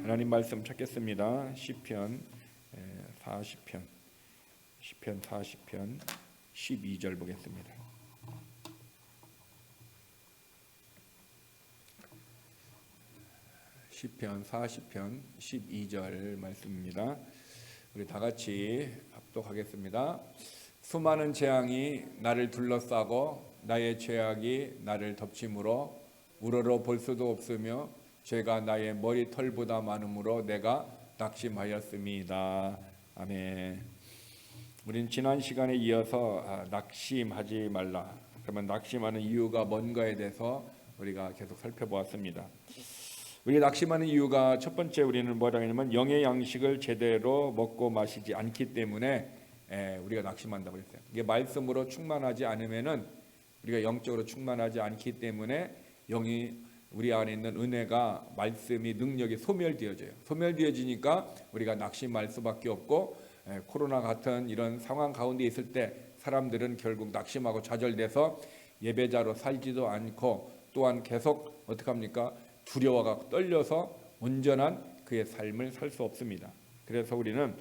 하나님 말씀 찾겠습니다. 시편 40편 12절 보겠습니다. 시편 40편 12절 말씀입니다. 우리 다 같이 합독하겠습니다. 수많은 재앙이 나를 둘러싸고 나의 죄악이 나를 덮침으로 우러러 볼 수도 없으며 죄가 나의 머리털보다 많음으로 내가 낙심하였습니다. 아멘. 우린 지난 시간에 이어서 낙심하지 말라. 그러면 낙심하는 이유가 뭔가에 대해서 우리가 계속 살펴보았습니다. 우리 낙심하는 이유가 첫 번째 우리는 뭐라고 하냐면 영의 양식을 제대로 먹고 마시지 않기 때문에 우리가 낙심한다고 했어요. 이게 말씀으로 충만하지 않으면은 우리가 영적으로 충만하지 않기 때문에 영이 우리 안에 있는 은혜가 말씀이 능력이 소멸되어져요. 소멸되어지니까 우리가 낙심할 수밖에 없고 코로나 같은 이런 상황 가운데 있을 때 사람들은 결국 낙심하고 좌절돼서 예배자로 살지도 않고 또한 계속 어떻게 합니까? 두려워가 떨려서 온전한 그의 삶을 살 수 없습니다. 그래서 우리는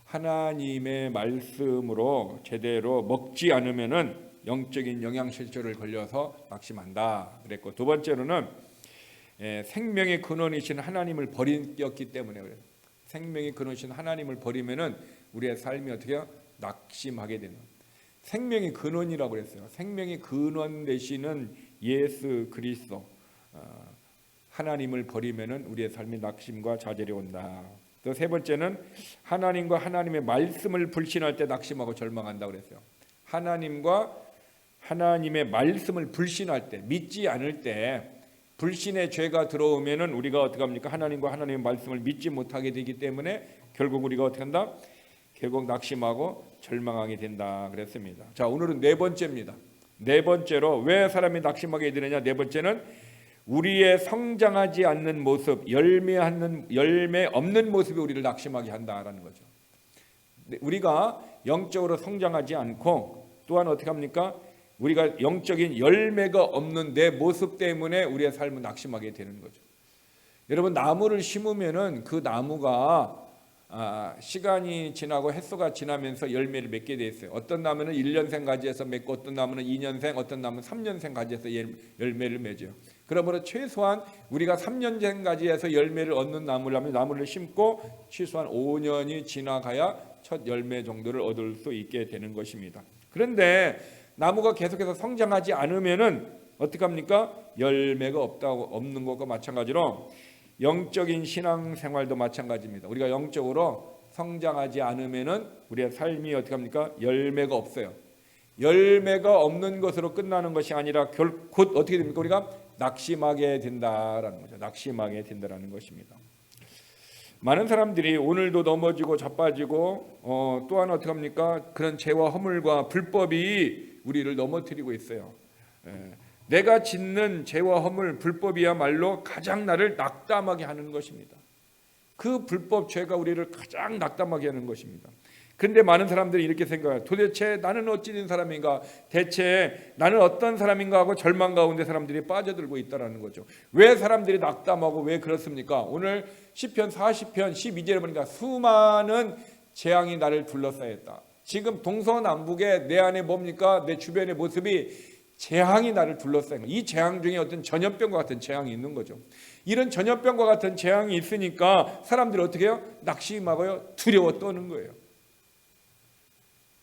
하나님의 말씀으로 제대로 먹지 않으면은 영적인 영양실조를 걸려서 낙심한다 그랬고, 두 번째로는 생명의 근원이신 하나님을 버렸기 때문에 그래요. 생명의 근원이신 하나님을 버리면은 우리의 삶이 어떻게 해요? 낙심하게 되는. 생명의 근원이라고 그랬어요. 생명의 근원 되시는 예수 그리스도 하나님을 버리면은 우리의 삶이 낙심과 좌절이 온다. 또 세 번째는 하나님과 하나님의 말씀을 불신할 때 낙심하고 절망한다 그랬어요. 하나님과 하나님의 말씀을 불신할 때, 믿지 않을 때 불신의 죄가 들어오면은 우리가 어떻게 합니까? 하나님과 하나님의 말씀을 믿지 못하게 되기 때문에 결국 우리가 어떻게 한다? 결국 낙심하고 절망하게 된다 그랬습니다. 자, 오늘은 네 번째입니다. 네 번째로 왜 사람이 낙심하게 되느냐? 네 번째는 우리의 성장하지 않는 모습, 열매 없는 모습이 우리를 낙심하게 한다라는 거죠. 우리가 영적으로 성장하지 않고 또한 어떻게 합니까? 우리가 영적인 열매가 없는 내 모습 때문에 우리의 삶은 낙심하게 되는 거죠. 여러분, 나무를 심으면은 그 나무가 시간이 지나고 햇수가 지나면서 열매를 맺게 돼 있어요. 어떤 나무는 1년생 가지에서 맺고 어떤 나무는 2년생, 어떤 나무는 3년생 가지에서 열매를 맺어요. 그러므로 최소한 우리가 3년생 가지에서 열매를 얻는 나무라면 나무를 심고 최소한 5년이 지나가야 첫 열매 정도를 얻을 수 있게 되는 것입니다. 그런데 나무가 계속해서 성장하지 않으면은 어떻게 합니까? 열매가 없는 것과 마찬가지로 영적인 신앙생활도 마찬가지입니다. 우리가 영적으로 성장하지 않으면은 우리의 삶이 어떻게 합니까? 열매가 없어요. 열매가 없는 것으로 끝나는 것이 아니라 곧 어떻게 됩니까? 우리가 낙심하게 된다라는 거죠. 낙심하게 된다라는 것입니다. 많은 사람들이 오늘도 넘어지고 자빠지고 또한 어떻게 합니까? 그런 죄와 허물과 불법이 우리를 넘어뜨리고 있어요. 내가 짓는 죄와 허물, 불법이야말로 가장 나를 낙담하게 하는 것입니다. 그 불법 죄가 우리를 가장 낙담하게 하는 것입니다. 그런데 많은 사람들이 이렇게 생각해요. 도대체 나는 어찌 된 사람인가? 대체 나는 어떤 사람인가 하고 절망 가운데 사람들이 빠져들고 있다는 거죠. 왜 사람들이 낙담하고 왜 그렇습니까? 오늘 시편 40편 12절에 보니까 수많은 재앙이 나를 둘러싸였다. 지금 동서남북에 내 안에 뭡니까? 내 주변의 모습이 재앙이 나를 둘러싸인 거예요. 이 재앙 중에 어떤 전염병과 같은 재앙이 있는 거죠. 이런 전염병과 같은 재앙이 있으니까 사람들이 어떻게 해요? 낙심하고요, 두려워 떠는 거예요.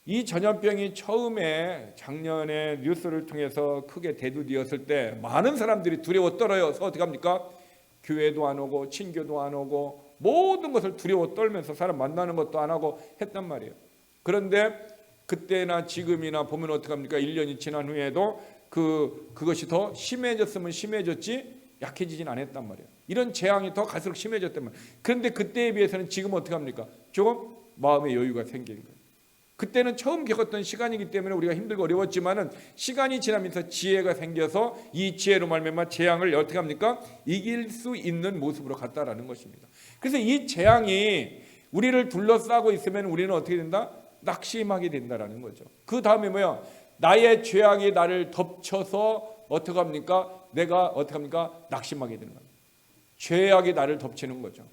이 전염병이 처음에 작년에 뉴스를 통해서 크게 대두되었을 때 많은 사람들이 두려워 떨어서 어떻게 합니까? 교회도 안 오고 친교도 안 오고 모든 것을 두려워 떨면서 사람 만나는 것도 안 하고 했단 말이에요. 그런데 그때나 지금이나 보면 어떻게 합니까? 1년이 지난 후에도 그것이 더 심해졌으면 심해졌지 약해지진 않았단 말이에요. 이런 재앙이 더 갈수록 심해졌단 말이에요. 그런데 그때에 비해서는 지금 어떻게 합니까? 조금 마음의 여유가 생기는 거예요. 그때는 처음 겪었던 시간이기 때문에 우리가 힘들고 어려웠지만은 시간이 지나면서 지혜가 생겨서 이 지혜로 말미암아 재앙을 어떻게 합니까? 이길 수 있는 모습으로 갔다라는 것입니다. 그래서 이 재앙이 우리를 둘러싸고 있으면 우리는 어떻게 된다? 낙심하게 된다라는 거죠. 그 다음에 뭐야? 나의 죄악이 나를 덮쳐서 어떻게 합니까? 내가 어떻게 합니까? 낙심하게 되는 겁니다. 죄악이 나를 덮치는 거죠.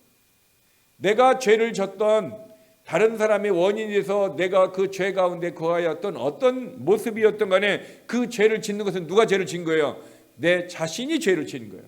내가 죄를 졌던 다른 사람의 원인이 돼서 내가 그 죄 가운데 거하였던 어떤 모습이었던 간에 그 죄를 짓는 것은 누가 죄를 진 거예요? 내 자신이 죄를 지은 거예요.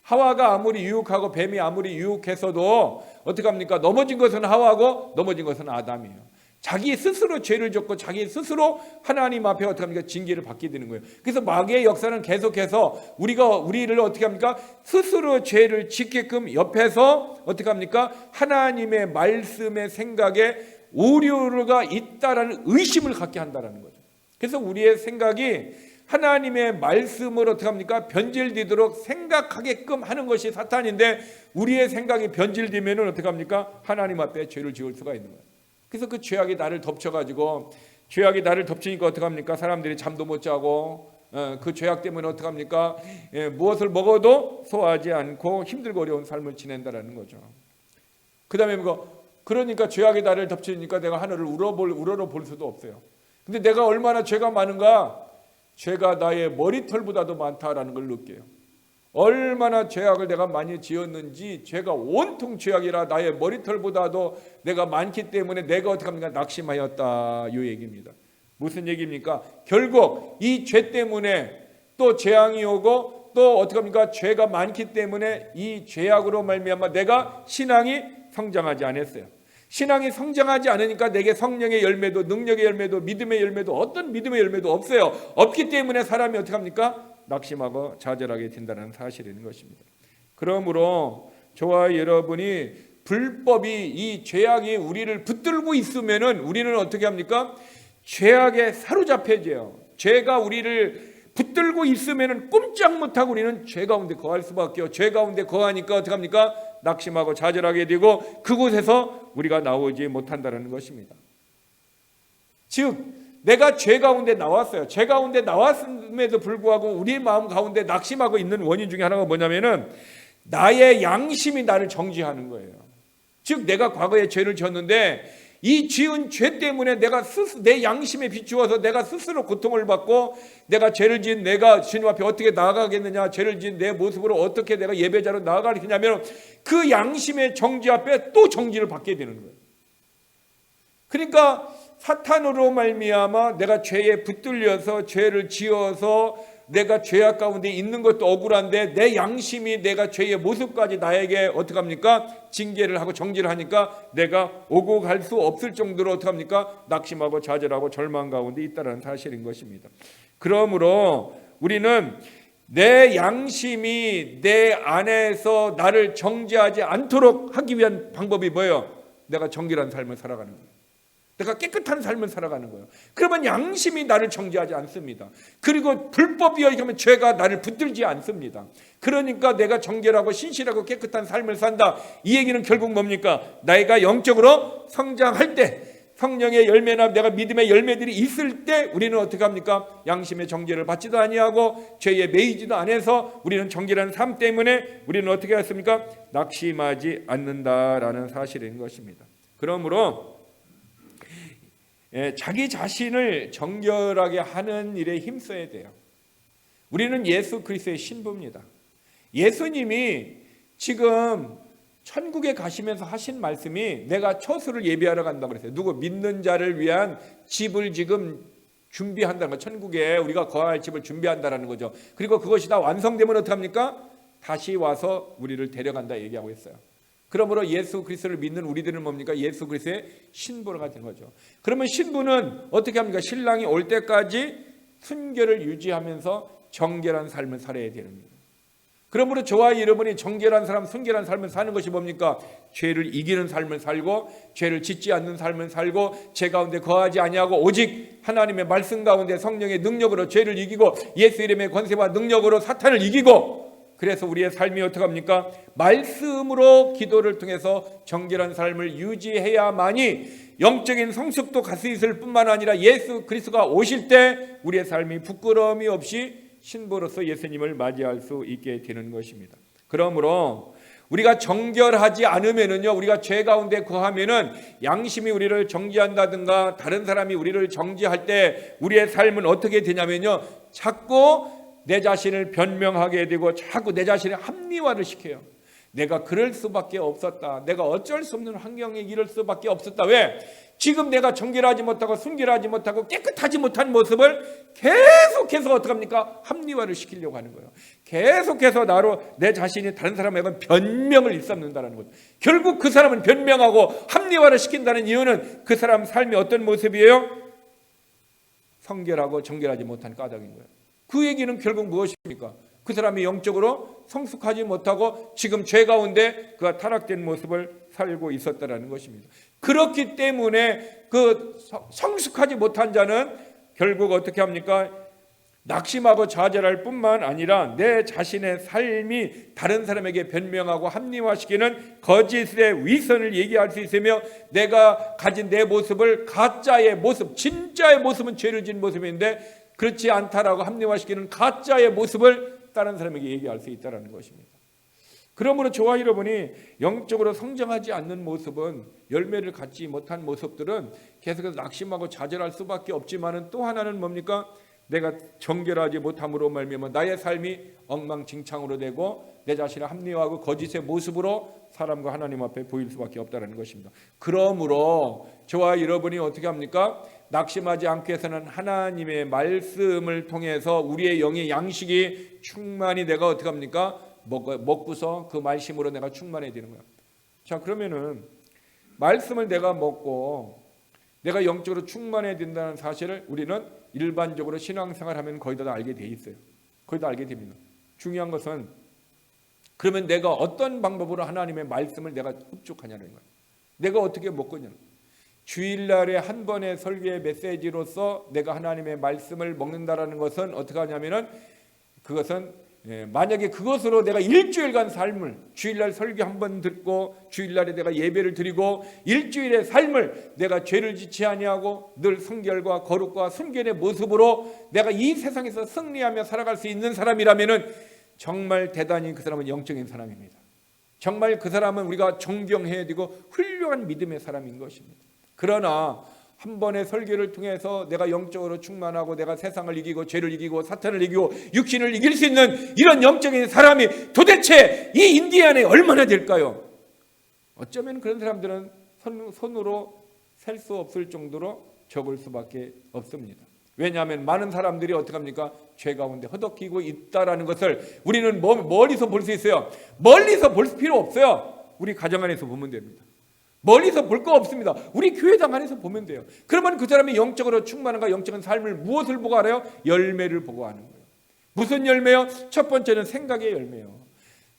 하와가 아무리 유혹하고 뱀이 아무리 유혹해서도 어떻게 합니까? 넘어진 것은 하와고 넘어진 것은 아담이에요. 자기 스스로 죄를 졌고 자기 스스로 하나님 앞에 어떻게 합니까? 징계를 받게 되는 거예요. 그래서 마귀의 역사는 계속해서 우리를 어떻게 합니까? 스스로 죄를 짓게끔 옆에서 어떻게 합니까? 하나님의 말씀의 생각에 오류가 있다라는 의심을 갖게 한다라는 거죠. 그래서 우리의 생각이 하나님의 말씀을 어떻게 합니까? 변질되도록 생각하게끔 하는 것이 사탄인데, 우리의 생각이 변질되면 어떻게 합니까? 하나님 앞에 죄를 지을 수가 있는 거예요. 그래서 그 죄악이 나를 덮쳐가지고, 죄악이 나를 덮치니까 어떻게 합니까? 사람들이 잠도 못 자고, 그 죄악 때문에 어떻게 합니까? 무엇을 먹어도 소화하지 않고 힘들고 어려운 삶을 지낸다라는 거죠. 그 다음에 그러니까 죄악이 나를 덮치니까 내가 하늘을 우러러 볼 수도 없어요. 근데 내가 얼마나 죄가 많은가? 죄가 나의 머리털보다도 많다라는 걸 느껴요. 얼마나 죄악을 내가 많이 지었는지, 죄가 온통 죄악이라 나의 머리털보다도 내가 많기 때문에 내가 어떻게 합니까? 낙심하였다, 이 얘기입니다. 무슨 얘기입니까? 결국 이 죄 때문에 또 재앙이 오고, 또 어떻게 합니까? 죄가 많기 때문에 이 죄악으로 말미암아 내가 신앙이 성장하지 않았어요. 신앙이 성장하지 않으니까 내게 성령의 열매도, 능력의 열매도, 믿음의 열매도, 어떤 믿음의 열매도 없어요. 없기 때문에 사람이 어떻게 합니까? 낙심하고 좌절하게 된다는 사실인 것입니다. 그러므로 저와 여러분이 불법이, 이 죄악이 우리를 붙들고 있으면은 우리는 어떻게 합니까? 죄악에 사로잡혀져요. 죄가 우리를 붙들고 있으면은 꼼짝 못하고 우리는 죄 가운데 거할 수밖에요. 죄 가운데 거하니까 어떻게 합니까? 낙심하고 좌절하게 되고 그곳에서 우리가 나오지 못한다는 것입니다. 즉 내가 죄 가운데 나왔어요. 죄 가운데 나왔음에도 불구하고 우리의 마음 가운데 낙심하고 있는 원인 중에 하나가 뭐냐면은 나의 양심이 나를 정죄하는 거예요. 즉 내가 과거에 죄를 졌는데 이 지은 죄 때문에 내가 내 양심에 비추어서 내가 스스로 고통을 받고, 내가 죄를 지은 내가 주님 앞에 어떻게 나아가겠느냐, 죄를 지은 내 모습으로 어떻게 내가 예배자로 나아가겠냐면 그 양심의 정죄 앞에 또 정죄를 받게 되는 거예요. 그러니까 사탄으로 말미암아 내가 죄에 붙들려서 죄를 지어서 내가 죄악 가운데 있는 것도 억울한데 내 양심이 내가 죄의 모습까지 나에게 어떻게 합니까? 징계를 하고 정죄를 하니까 내가 오고 갈 수 없을 정도로 어떻게 합니까? 낙심하고 좌절하고 절망 가운데 있다는 사실인 것입니다. 그러므로 우리는 내 양심이 내 안에서 나를 정죄하지 않도록 하기 위한 방법이 뭐예요? 내가 정결한 삶을 살아가는 거예요. 내가 깨끗한 삶을 살아가는 거예요. 그러면 양심이 나를 정죄하지 않습니다. 그리고 불법이여 하면 죄가 나를 붙들지 않습니다. 그러니까 내가 정결하고 신실하고 깨끗한 삶을 산다. 이 얘기는 결국 뭡니까? 나이가 영적으로 성장할 때, 성령의 열매나 내가 믿음의 열매들이 있을 때 우리는 어떻게 합니까? 양심의 정죄를 받지도 아니하고 죄에 매이지도 않아서 우리는 정결한 삶 때문에 우리는 어떻게 했습니까? 낙심하지 않는다라는 사실인 것입니다. 그러므로 자기 자신을 정결하게 하는 일에 힘써야 돼요. 우리는 예수 그리스도의 신부입니다. 예수님이 지금 천국에 가시면서 하신 말씀이 내가 처소를 예비하러 간다고 그랬어요. 누구? 믿는 자를 위한 집을 지금 준비한다는 거예요. 천국에 우리가 거할 집을 준비한다는 거죠. 그리고 그것이 다 완성되면 어떻게 합니까? 다시 와서 우리를 데려간다 얘기하고 있어요. 그러므로 예수 그리스도를 믿는 우리들은 뭡니까? 예수 그리스도의 신부가 된 거죠. 그러면 신부는 어떻게 합니까? 신랑이 올 때까지 순결을 유지하면서 정결한 삶을 살아야 되는 거예요. 그러므로 저와 여러분이 정결한 사람, 순결한 삶을 사는 것이 뭡니까? 죄를 이기는 삶을 살고, 죄를 짓지 않는 삶을 살고, 죄 가운데 거하지 아니하고 오직 하나님의 말씀 가운데 성령의 능력으로 죄를 이기고, 예수 이름의 권세와 능력으로 사탄을 이기고, 그래서 우리의 삶이 어떻게 합니까? 말씀으로 기도를 통해서 정결한 삶을 유지해야만이 영적인 성숙도 갈 수 있을 뿐만 아니라 예수 그리스도가 오실 때 우리의 삶이 부끄러움이 없이 신부로서 예수님을 맞이할 수 있게 되는 것입니다. 그러므로 우리가 정결하지 않으면은요, 우리가 죄 가운데 거하면은 양심이 우리를 정죄한다든가 다른 사람이 우리를 정죄할 때 우리의 삶은 어떻게 되냐면요, 자꾸 내 자신을 변명하게 되고 자꾸 내 자신의 합리화를 시켜요. 내가 그럴 수밖에 없었다. 내가 어쩔 수 없는 환경에 이럴 수밖에 없었다. 왜? 지금 내가 정결하지 못하고 순결하지 못하고 깨끗하지 못한 모습을 계속해서 어떡합니까? 합리화를 시키려고 하는 거예요. 계속해서 나로 내 자신이 다른 사람에게 변명을 일삼는다는 거죠. 결국 그 사람은 변명하고 합리화를 시킨다는 이유는 그 사람 삶이 어떤 모습이에요? 성결하고 정결하지 못한 까닭인 거예요. 그 얘기는 결국 무엇입니까? 그 사람이 영적으로 성숙하지 못하고 지금 죄 가운데 그가 타락된 모습을 살고 있었다라는 것입니다. 그렇기 때문에 그 성숙하지 못한 자는 결국 어떻게 합니까? 낙심하고 좌절할 뿐만 아니라 내 자신의 삶이 다른 사람에게 변명하고 합리화시키는 거짓의 위선을 얘기할 수 있으며 내가 가진 내 모습을 가짜의 모습, 진짜의 모습은 죄를 지은 모습인데 그렇지 않다라고 합리화시키는 가짜의 모습을 다른 사람에게 얘기할 수 있다는 것입니다. 그러므로 저와 여러분이 영적으로 성장하지 않는 모습은, 열매를 갖지 못한 모습들은 계속해서 낙심하고 좌절할 수밖에 없지만은 또 하나는 뭡니까? 내가 정결하지 못함으로 말미암아 나의 삶이 엉망진창으로 되고 내 자신을 합리화하고 거짓의 모습으로 사람과 하나님 앞에 보일 수밖에 없다는 것입니다. 그러므로 저와 여러분이 어떻게 합니까? 낙심하지 않기 위해서는 하나님의 말씀을 통해서 우리의 영의 양식이 충만히 내가 어떻게 합니까? 먹고서 그 말씀으로 내가 충만해야 되는 거야. 자, 그러면은 말씀을 내가 먹고 내가 영적으로 충만해야 된다는 사실을 우리는 일반적으로 신앙생활하면 거의 다 알게 돼 있어요. 거의 다 알게 됩니다. 중요한 것은 그러면 내가 어떤 방법으로 하나님의 말씀을 내가 흡족하냐는 거예요. 내가 어떻게 먹거냐는 거예요. 주일날에 한 번의 설교의 메시지로서 내가 하나님의 말씀을 먹는다라는 것은 어떻게 하냐면은 그것은 만약에 그것으로 내가 일주일간 삶을 주일날 설교 한 번 듣고 주일날에 내가 예배를 드리고 일주일의 삶을 내가 죄를 짓지 아니하고 늘 성결과 거룩과 순결의 모습으로 내가 이 세상에서 승리하며 살아갈 수 있는 사람이라면은 정말 대단히 그 사람은 영적인 사람입니다. 정말 그 사람은 우리가 존경해야 되고 훌륭한 믿음의 사람인 것입니다. 그러나 한 번의 설교를 통해서 내가 영적으로 충만하고 내가 세상을 이기고 죄를 이기고 사탄을 이기고 육신을 이길 수 있는 이런 영적인 사람이 도대체 이 인디안에 얼마나 될까요? 어쩌면 그런 사람들은 손으로 셀 수 없을 정도로 적을 수밖에 없습니다. 왜냐하면 많은 사람들이 어떻게 합니까? 죄 가운데 허덕이고 있다라는 것을 우리는 멀리서 볼 수 있어요. 멀리서 볼 필요 없어요. 우리 가정 안에서 보면 됩니다. 멀리서 볼 거 없습니다. 우리 교회당 안에서 보면 돼요. 그러면 그 사람이 영적으로 충만한가 영적인 삶을 무엇을 보고 알아요? 열매를 보고 아는 거예요. 무슨 열매요? 첫 번째는 생각의 열매요.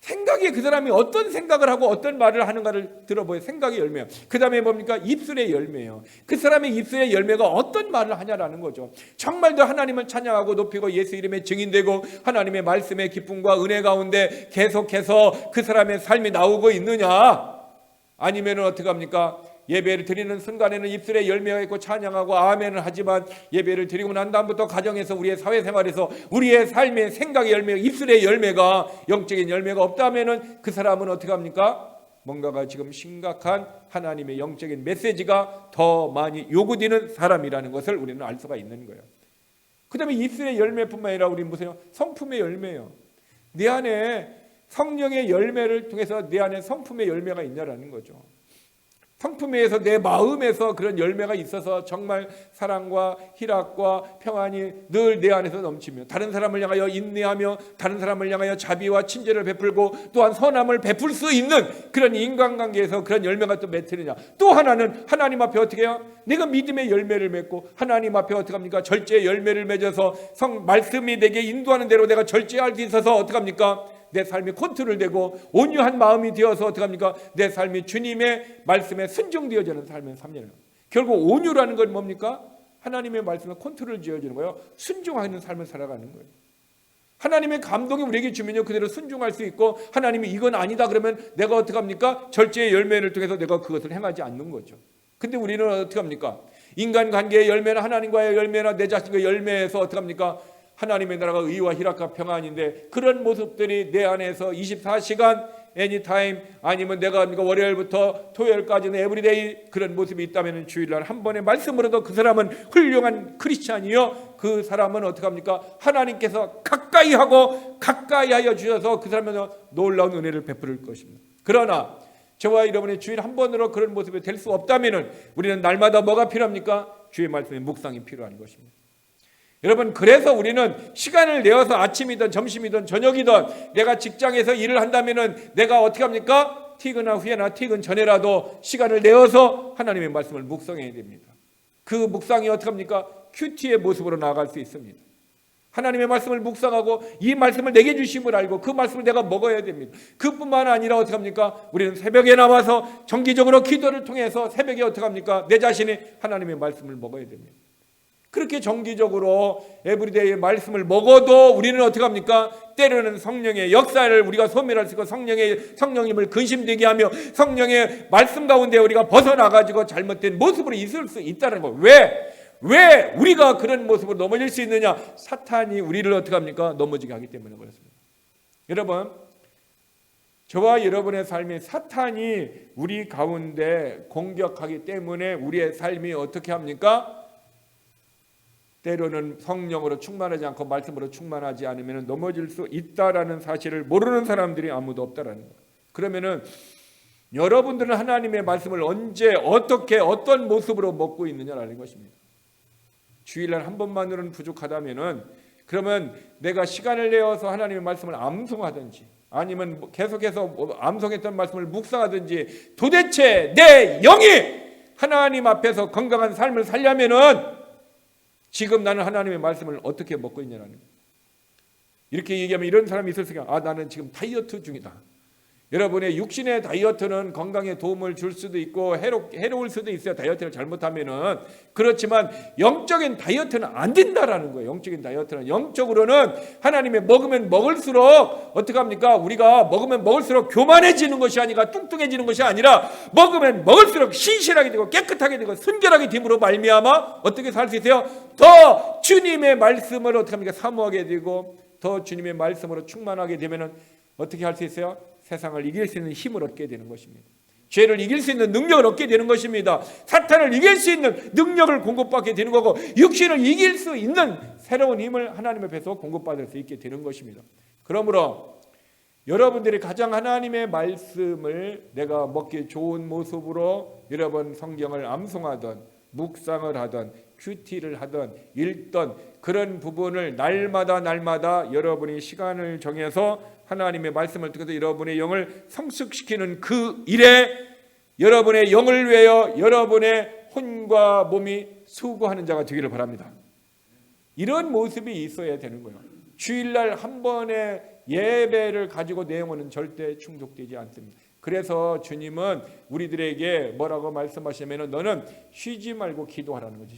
생각이 그 사람이 어떤 생각을 하고 어떤 말을 하는가를 들어보여 생각의 열매요. 그 다음에 뭡니까? 입술의 열매요. 그 사람의 입술의 열매가 어떤 말을 하냐라는 거죠. 정말 더 하나님을 찬양하고 높이고 예수 이름에 증인되고 하나님의 말씀의 기쁨과 은혜 가운데 계속해서 그 사람의 삶이 나오고 있느냐, 아니면은 어떻게 합니까? 예배를 드리는 순간에는 입술에 열매가 있고 찬양하고 아멘을 하지만 예배를 드리고 난 다음부터 가정에서 우리의 사회생활에서 우리의 삶의 생각의 열매, 입술의 열매가 영적인 열매가 없다면은 그 사람은 어떻게 합니까? 뭔가가 지금 심각한 하나님의 영적인 메시지가 더 많이 요구되는 사람이라는 것을 우리는 알 수가 있는 거예요. 그 다음에 입술의 열매뿐만 아니라 우리 보세요. 성품의 열매예요. 내 안에 성령의 열매를 통해서 내 안에 성품의 열매가 있냐라는 거죠. 성품에서 내 마음에서 그런 열매가 있어서 정말 사랑과 희락과 평안이 늘 내 안에서 넘치며 다른 사람을 향하여 인내하며 다른 사람을 향하여 자비와 친절을 베풀고 또한 선함을 베풀 수 있는 그런 인간관계에서 그런 열매가 또 맺히느냐. 또 하나는 하나님 앞에 어떻게 해요? 내가 믿음의 열매를 맺고 하나님 앞에 어떻게 합니까? 절제의 열매를 맺어서 말씀이 내게 인도하는 대로 내가 절제할 수 있어서 어떻게 합니까? 내 삶이 컨트롤되고 온유한 마음이 되어서 어떻게 합니까? 내 삶이 주님의 말씀에 순종되어지는 삶의 3년. 결국 온유라는 건 뭡니까? 하나님의 말씀에 컨트롤 지어지는 거예요. 순종하는 삶을 살아가는 거예요. 하나님의 감동이 우리에게 주면요 그대로 순종할 수 있고, 하나님이 이건 아니다 그러면 내가 어떻게 합니까? 절제의 열매를 통해서 내가 그것을 행하지 않는 거죠. 근데 우리는 어떻게 합니까? 인간관계의 열매나 하나님과의 열매나 내 자신과의 열매에서 어떻게 합니까? 하나님의 나라가 의와 희락과 평안인데 그런 모습들이 내 안에서 24시간 애니타임 아니면 내가 월요일부터 토요일까지는 에브리데이 그런 모습이 있다면 주일날 한 번의 말씀으로도 그 사람은 훌륭한 크리스찬이요. 그 사람은 어떻게 합니까? 하나님께서 가까이 하고 가까이 하여 주셔서 그 사람은 놀라운 은혜를 베풀을 것입니다. 그러나 저와 여러분의 주일 한 번으로 그런 모습이 될 수 없다면 우리는 날마다 뭐가 필요합니까? 주의 말씀의 묵상이 필요한 것입니다. 여러분, 그래서 우리는 시간을 내어서 아침이든 점심이든 저녁이든 내가 직장에서 일을 한다면은 내가 어떻게 합니까? 퇴근한 후에나 퇴근 전에라도 시간을 내어서 하나님의 말씀을 묵상해야 됩니다. 그 묵상이 어떻게 합니까? 큐티의 모습으로 나아갈 수 있습니다. 하나님의 말씀을 묵상하고 이 말씀을 내게 주심을 알고 그 말씀을 내가 먹어야 됩니다. 그뿐만 아니라 어떻게 합니까? 우리는 새벽에 나와서 정기적으로 기도를 통해서 새벽에 어떻게 합니까? 내 자신이 하나님의 말씀을 먹어야 됩니다. 그렇게 정기적으로 에브리데이의 말씀을 먹어도 우리는 어떻게 합니까? 때로는 성령의 역사를 우리가 소멸할 수 있고 성령님을 근심되게 하며 성령의 말씀 가운데 우리가 벗어나가지고 잘못된 모습으로 있을 수 있다는 거. 왜 우리가 그런 모습으로 넘어질 수 있느냐? 사탄이 우리를 어떻게 합니까? 넘어지게 하기 때문에 그렇습니다. 여러분, 저와 여러분의 삶이 사탄이 우리 가운데 공격하기 때문에 우리의 삶이 어떻게 합니까? 때로는 성령으로 충만하지 않고 말씀으로 충만하지 않으면 넘어질 수 있다라는 사실을 모르는 사람들이 아무도 없다라는 거예요. 그러면은 여러분들은 하나님의 말씀을 언제 어떻게 어떤 모습으로 먹고 있느냐라는 것입니다. 주일날 한 번만으로는 부족하다면은 그러면 내가 시간을 내어서 하나님의 말씀을 암송하든지 아니면 계속해서 암송했던 말씀을 묵상하든지 도대체 내 영이 하나님 앞에서 건강한 삶을 살려면은 지금 나는 하나님의 말씀을 어떻게 먹고 있냐는 거예요. 이렇게 얘기하면 이런 사람이 있을 수 있어요. 나는 지금 다이어트 중이다. 여러분의 육신의 다이어트는 건강에 도움을 줄 수도 있고 해로울 수도 있어요. 다이어트를 잘못하면은. 그렇지만 영적인 다이어트는 안 된다라는 거예요. 영적인 다이어트는 영적으로는 하나님의 먹으면 먹을수록 어떻게 합니까? 우리가 먹으면 먹을수록 교만해지는 것이 아니라 뚱뚱해지는 것이 아니라 먹으면 먹을수록 신실하게 되고 깨끗하게 되고 순결하게 됨으로 말미암아 어떻게 살 수 있어요? 더 주님의 말씀을 어떻게 합니까? 사모하게 되고 더 주님의 말씀으로 충만하게 되면은 어떻게 할 수 있어요? 세상을 이길 수 있는 힘을 얻게 되는 것입니다. 죄를 이길 수 있는 능력을 얻게 되는 것입니다. 사탄을 이길 수 있는 능력을 공급받게 되는 거고 육신을 이길 수 있는 새로운 힘을 하나님 앞에서 공급받을 수 있게 되는 것입니다. 그러므로 여러분들이 가장 하나님의 말씀을 내가 먹기 좋은 모습으로 여러분 성경을 암송하던 묵상을 하던 큐티를 하던 읽던 그런 부분을 날마다 여러분이 시간을 정해서 하나님의 말씀을 통해서 여러분의 영을 성숙시키는 그 일에 여러분의 영을 위하여 여러분의 혼과 몸이 수고하는 자가 되기를 바랍니다. 이런 모습이 있어야 되는 거예요. 주일날 한 번의 예배를 가지고 내 영혼은 절대 충족되지 않습니다. 그래서 주님은 우리들에게 뭐라고 말씀하시냐면 너는 쉬지 말고 기도하라는 거지.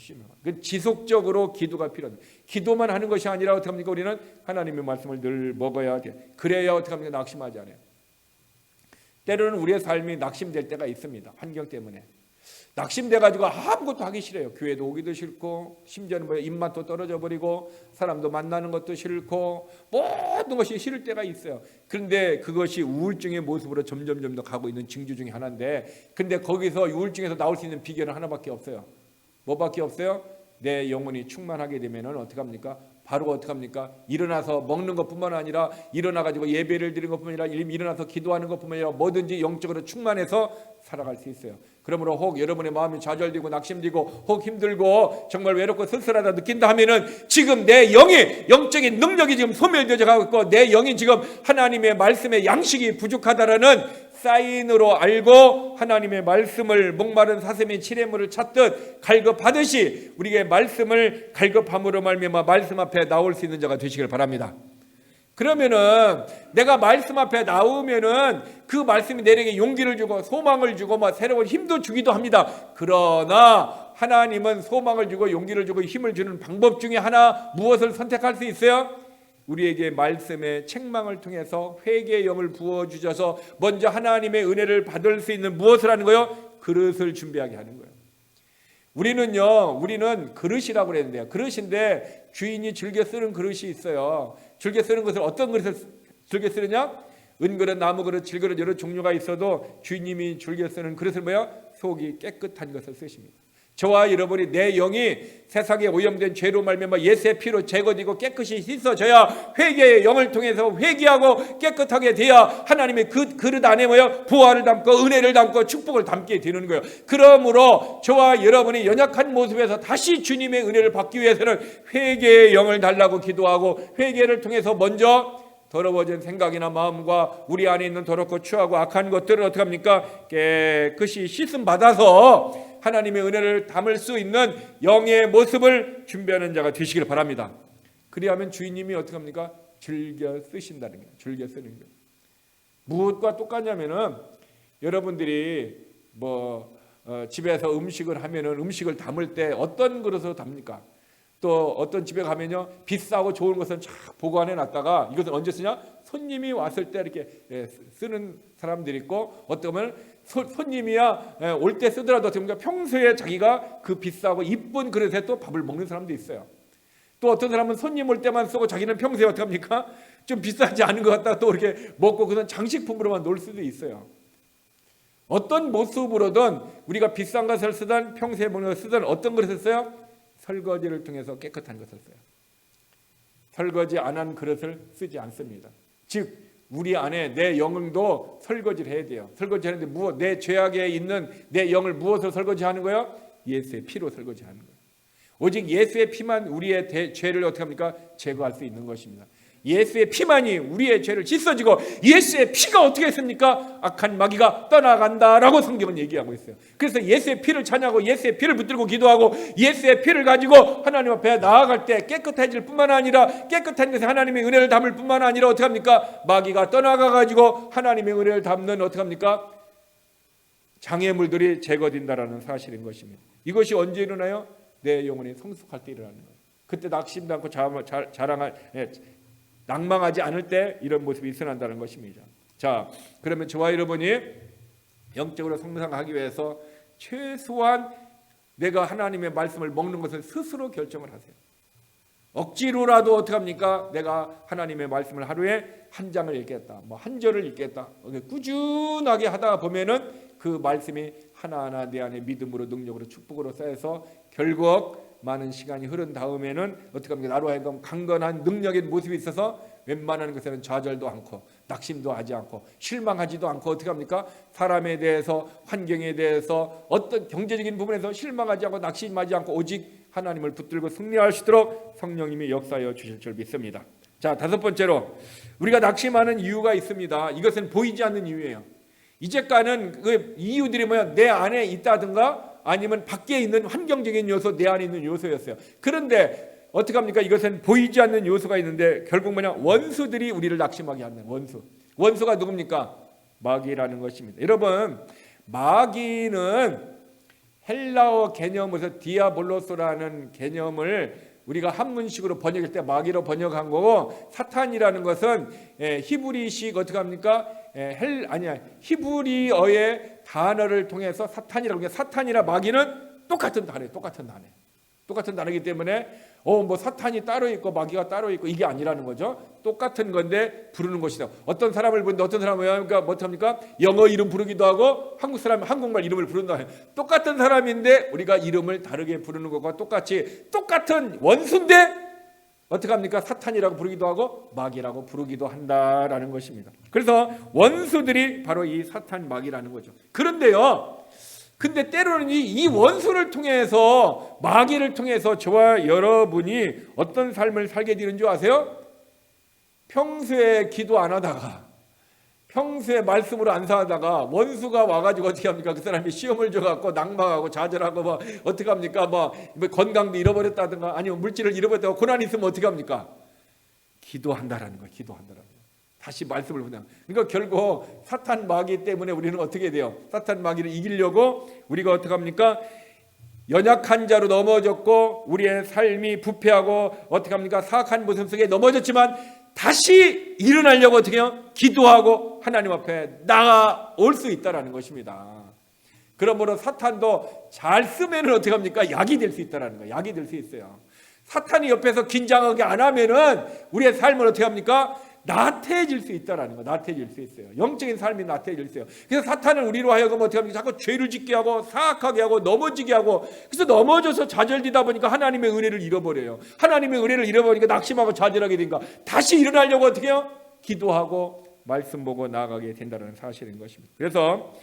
지속적으로 기도가 필요합니다. 기도만 하는 것이 아니라 어떻게 합니까? 우리는 하나님의 말씀을 늘 먹어야 돼. 그래야 어떻게 합니까? 낙심하지 않아요. 때로는 우리의 삶이 낙심될 때가 있습니다. 환경 때문에. 낙심돼가지고 아무것도 하기 싫어요. 교회도 오기도 싫고 심지어는 입맛도 떨어져 버리고 사람도 만나는 것도 싫고 모든 것이 싫을 때가 있어요. 그런데 그것이 우울증의 모습으로 점점 더 가고 있는 징조 중에 하나인데 근데 거기서 우울증에서 나올 수 있는 비결은 하나밖에 없어요. 뭐밖에 없어요? 내 영혼이 충만하게 되면 어떻게 합니까? 바로 어떻게 합니까? 일어나서 먹는 것뿐만 아니라 일어나가지고 예배를 드리는 것뿐만 아니라 일어나서 기도하는 것뿐만 아니라 뭐든지 영적으로 충만해서 살아갈 수 있어요. 그러므로 혹 여러분의 마음이 좌절되고 낙심되고 혹 힘들고 정말 외롭고 쓸쓸하다 느낀다 하면은 지금 내 영이 영적인 능력이 지금 소멸되어 가고 있고 내 영이 지금 하나님의 말씀의 양식이 부족하다라는 사인으로 알고 하나님의 말씀을 목마른 사슴이 치레물을 찾듯 갈급하듯이 우리에게 말씀을 갈급함으로 말미암아 말씀 앞에 나올 수 있는 자가 되시길 바랍니다. 그러면은 내가 말씀 앞에 나오면은 그 말씀이 내게 용기를 주고 소망을 주고 새로운 힘도 주기도 합니다. 그러나 하나님은 소망을 주고 용기를 주고 힘을 주는 방법 중에 하나 무엇을 선택할 수 있어요? 우리에게 말씀의 책망을 통해서 회개의 영을 부어주셔서 먼저 하나님의 은혜를 받을 수 있는 무엇을 하는 거예요? 그릇을 준비하게 하는 거예요. 우리는 그릇이라고 그랬는데요. 그릇인데 주인이 즐겨 쓰는 그릇이 있어요. 즐겨 쓰는 것을 어떤 그릇을 즐겨 쓰느냐? 은그릇, 나무그릇, 질그릇 여러 종류가 있어도 주님이 즐겨 쓰는 그릇을 뭐야? 속이 깨끗한 것을 쓰십니다. 저와 여러분이 내 영이 세상에 오염된 죄로 말미암아 예수의 피로 제거되고 깨끗이 씻어져야 회개의 영을 통해서 회개하고 깨끗하게 돼야 하나님의 그 그릇 안에 뭐야? 부활을 담고 은혜를 담고 축복을 담게 되는 거예요. 그러므로 저와 여러분이 연약한 모습에서 다시 주님의 은혜를 받기 위해서는 회개의 영을 달라고 기도하고 회개를 통해서 먼저 더러워진 생각이나 마음과 우리 안에 있는 더럽고 추하고 악한 것들을 어떻게 합니까? 깨끗이 씻음 받아서 하나님의 은혜를 담을 수 있는 영의 모습을 준비하는 자가 되시길 바랍니다. 그리하면 주인님이 어떻게 합니까? 즐겨 쓰신다는 거예요. 즐겨 쓰는 거예요. 무엇과 똑같냐면은 여러분들이 집에서 음식을 하면은 음식을 담을 때 어떤 그릇으로 담습니까? 또 어떤 집에 가면요, 비싸고 좋은 것은 쫙 보관해 놨다가 이것을 언제 쓰냐? 손님이 왔을 때 이렇게 쓰는 사람들이 있고, 어쩌면 손님이야 올 때 쓰더라도 평소에 자기가 그 비싸고 이쁜 그릇에 또 밥을 먹는 사람도 있어요. 또 어떤 사람은 손님 올 때만 쓰고 자기는 평소에 어떻게 합니까? 좀 비싸지 않은 것 같다가 또 이렇게 먹고 그건 장식품으로만 놓을 수도 있어요. 어떤 모습으로든 우리가 비싼 것을 쓰든 평소에 먹는 것을 쓰든 어떤 그릇을 써요? 설거지를 통해서 깨끗한 것을 써요. 설거지 안 한 그릇을 쓰지 않습니다. 즉 우리 안에 내 영도 설거지를 해야 돼요. 설거지하는데 무엇? 내 죄악에 있는 내 영을 무엇으로 설거지하는 거예요? 예수의 피로 설거지하는 거예요. 오직 예수의 피만 우리의 죄를 어떻게 합니까? 제거할 수 있는 것입니다. 예수의 피만이 우리의 죄를 씻어지고 예수의 피가 어떻게 했습니까? 악한 마귀가 떠나간다라고 성경은 얘기하고 있어요. 그래서 예수의 피를 찬양하고 예수의 피를 붙들고 기도하고 예수의 피를 가지고 하나님 앞에 나아갈 때 깨끗해질 뿐만 아니라 깨끗한 것에 하나님의 은혜를 담을 뿐만 아니라 어떻게 합니까? 마귀가 떠나가가지고 하나님의 은혜를 담는 어떻게 합니까? 장애물들이 제거된다라는 사실인 것입니다. 이것이 언제 일어나요? 내 영혼이 성숙할 때 일어나는 거예요. 그때 낙심도 않고 낭망하지 않을 때 이런 모습이 일어난다는 것입니다. 자, 그러면 저와 여러분이 영적으로 성장하기 위해서 최소한 내가 하나님의 말씀을 먹는 것을 스스로 결정을 하세요. 억지로라도 어떻게 합니까? 내가 하나님의 말씀을 하루에 한 장을 읽겠다, 한 절을 읽겠다. 꾸준하게 하다 보면은 그 말씀이 하나하나 내 안에 믿음으로 능력으로 축복으로 쌓여서 결국 많은 시간이 흐른 다음에는 어떻게 합니까? 나로 하여금 강건한 능력의 모습이 있어서 웬만한 것에는 좌절도 않고 낙심도 하지 않고 실망하지도 않고 어떻게 합니까? 사람에 대해서 환경에 대해서 어떤 경제적인 부분에서 실망하지 않고 낙심하지 않고 오직 하나님을 붙들고 승리할 수 있도록 성령님이 역사하여 주실 줄 믿습니다. 자, 다섯 번째로 우리가 낙심하는 이유가 있습니다. 이것은 보이지 않는 이유예요. 이제까지는 그 이유들이 뭐야? 내 안에 있다든가 아니면 밖에 있는 환경적인 요소, 내 안에 있는 요소였어요. 그런데 어떻게 합니까? 이것은 보이지 않는 요소가 있는데 결국 뭐냐? 원수들이 우리를 낙심하게 하는 원수. 원수가 누굽니까? 마귀라는 것입니다. 여러분, 마귀는 헬라어 개념에서 디아볼로스라는 개념을 우리가 한문식으로 번역할 때 마귀로 번역한 거고, 사탄이라는 것은 히브리식 어떻게 합니까? 히브리어의 단어를 통해서 사탄이라고. 사탄이나 마귀는 똑같은 단어예요. 똑같은 단어이기 때문에 사탄이 따로 있고 마귀가 따로 있고 이게 아니라는 거죠. 똑같은 건데 부르는 것이다. 어떤 사람을 부르는데 어떤 사람은 어떻습니까? 영어 이름 부르기도 하고 한국 사람은 한국말 이름을 부른다. 똑같은 사람인데 우리가 이름을 다르게 부르는 것과 똑같이 똑같은 원수인데 어떻게 합니까? 사탄이라고 부르기도 하고 마귀라고 부르기도 한다라는 것입니다. 그래서 원수들이 바로 이 사탄 마귀라는 거죠. 근데 때로는 이 원수를 통해서 마귀를 통해서 저와 여러분이 어떤 삶을 살게 되는 줄 아세요? 평소에 기도 안 하다가 평소에 말씀으로 안 사다가 원수가 와가지고 어떻게 합니까? 그 사람이 시험을 줘갖고 낭망하고 좌절하고 어떻게 합니까? 건강도 잃어버렸다든가 아니면 물질을 잃어버렸다고 고난이 있으면 어떻게 합니까? 기도한다라는 거예요. 기도한다라는 거예요. 다시 말씀을 보냐. 그러니까 결국 사탄 마귀 때문에 우리는 어떻게 돼요? 사탄 마귀를 이기려고 우리가 어떻게 합니까? 연약한 자로 넘어졌고 우리의 삶이 부패하고 어떻게 합니까? 사악한 모습 속에 넘어졌지만 다시 일어나려고 어떻게 해요? 기도하고 하나님 앞에 나아올 수 있다라는 것입니다. 그러므로 사탄도 잘 쓰면 어떻게 합니까? 약이 될 수 있다라는 거예요. 약이 될 수 있어요. 사탄이 옆에서 긴장하게 안 하면은 우리의 삶을 어떻게 합니까? 나태해질 수 있다라는 거. 나태해질 수 있어요. 영적인 삶이 나태해질 수 있어요. 그래서 사탄은 우리로 하여금 어떻게 합니까? 자꾸 죄를 짓게 하고 사악하게 하고 넘어지게 하고, 그래서 넘어져서 좌절되다 보니까 하나님의 은혜를 잃어버려요. 하나님의 은혜를 잃어버리니까 낙심하고 좌절하게 되니까 다시 일어나려고 어떻게 해요? 기도하고 말씀 보고 나아가게 된다는 사실인 것입니다. 그래서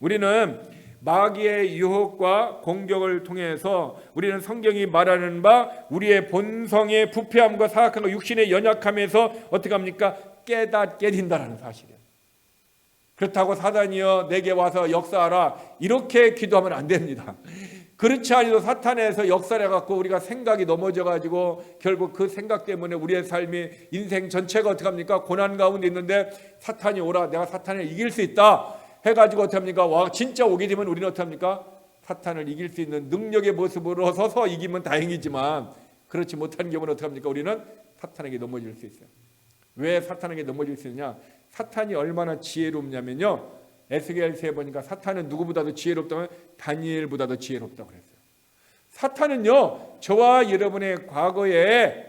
우리는 마귀의 유혹과 공격을 통해서 우리는 성경이 말하는 바 우리의 본성의 부패함과 사악함과 육신의 연약함에서 어떻게 합니까? 깨닫게 된다는 사실이에요. 그렇다고 사단이여 내게 와서 역사하라 이렇게 기도하면 안 됩니다. 그렇지 않아도 사탄에서 역사를 해갖고 우리가 생각이 넘어져가지고 결국 그 생각 때문에 우리의 삶이 인생 전체가 어떻게 합니까? 고난 가운데 있는데 사탄이 오라 내가 사탄을 이길 수 있다 해가지고 어떻게 합니까? 와 진짜 오게 되면 우리는 어떻게 합니까? 사탄을 이길 수 있는 능력의 모습으로 서서 이기면 다행이지만 그렇지 못한 경우는 어떻게 합니까? 우리는 사탄에게 넘어질 수 있어요. 왜 사탄에게 넘어질 수 있느냐? 사탄이 얼마나 지혜롭냐면요. 에스겔서에 보니까 사탄은 누구보다도 지혜롭다면 다니엘보다도 지혜롭다고 그랬어요. 사탄은요 저와 여러분의 과거에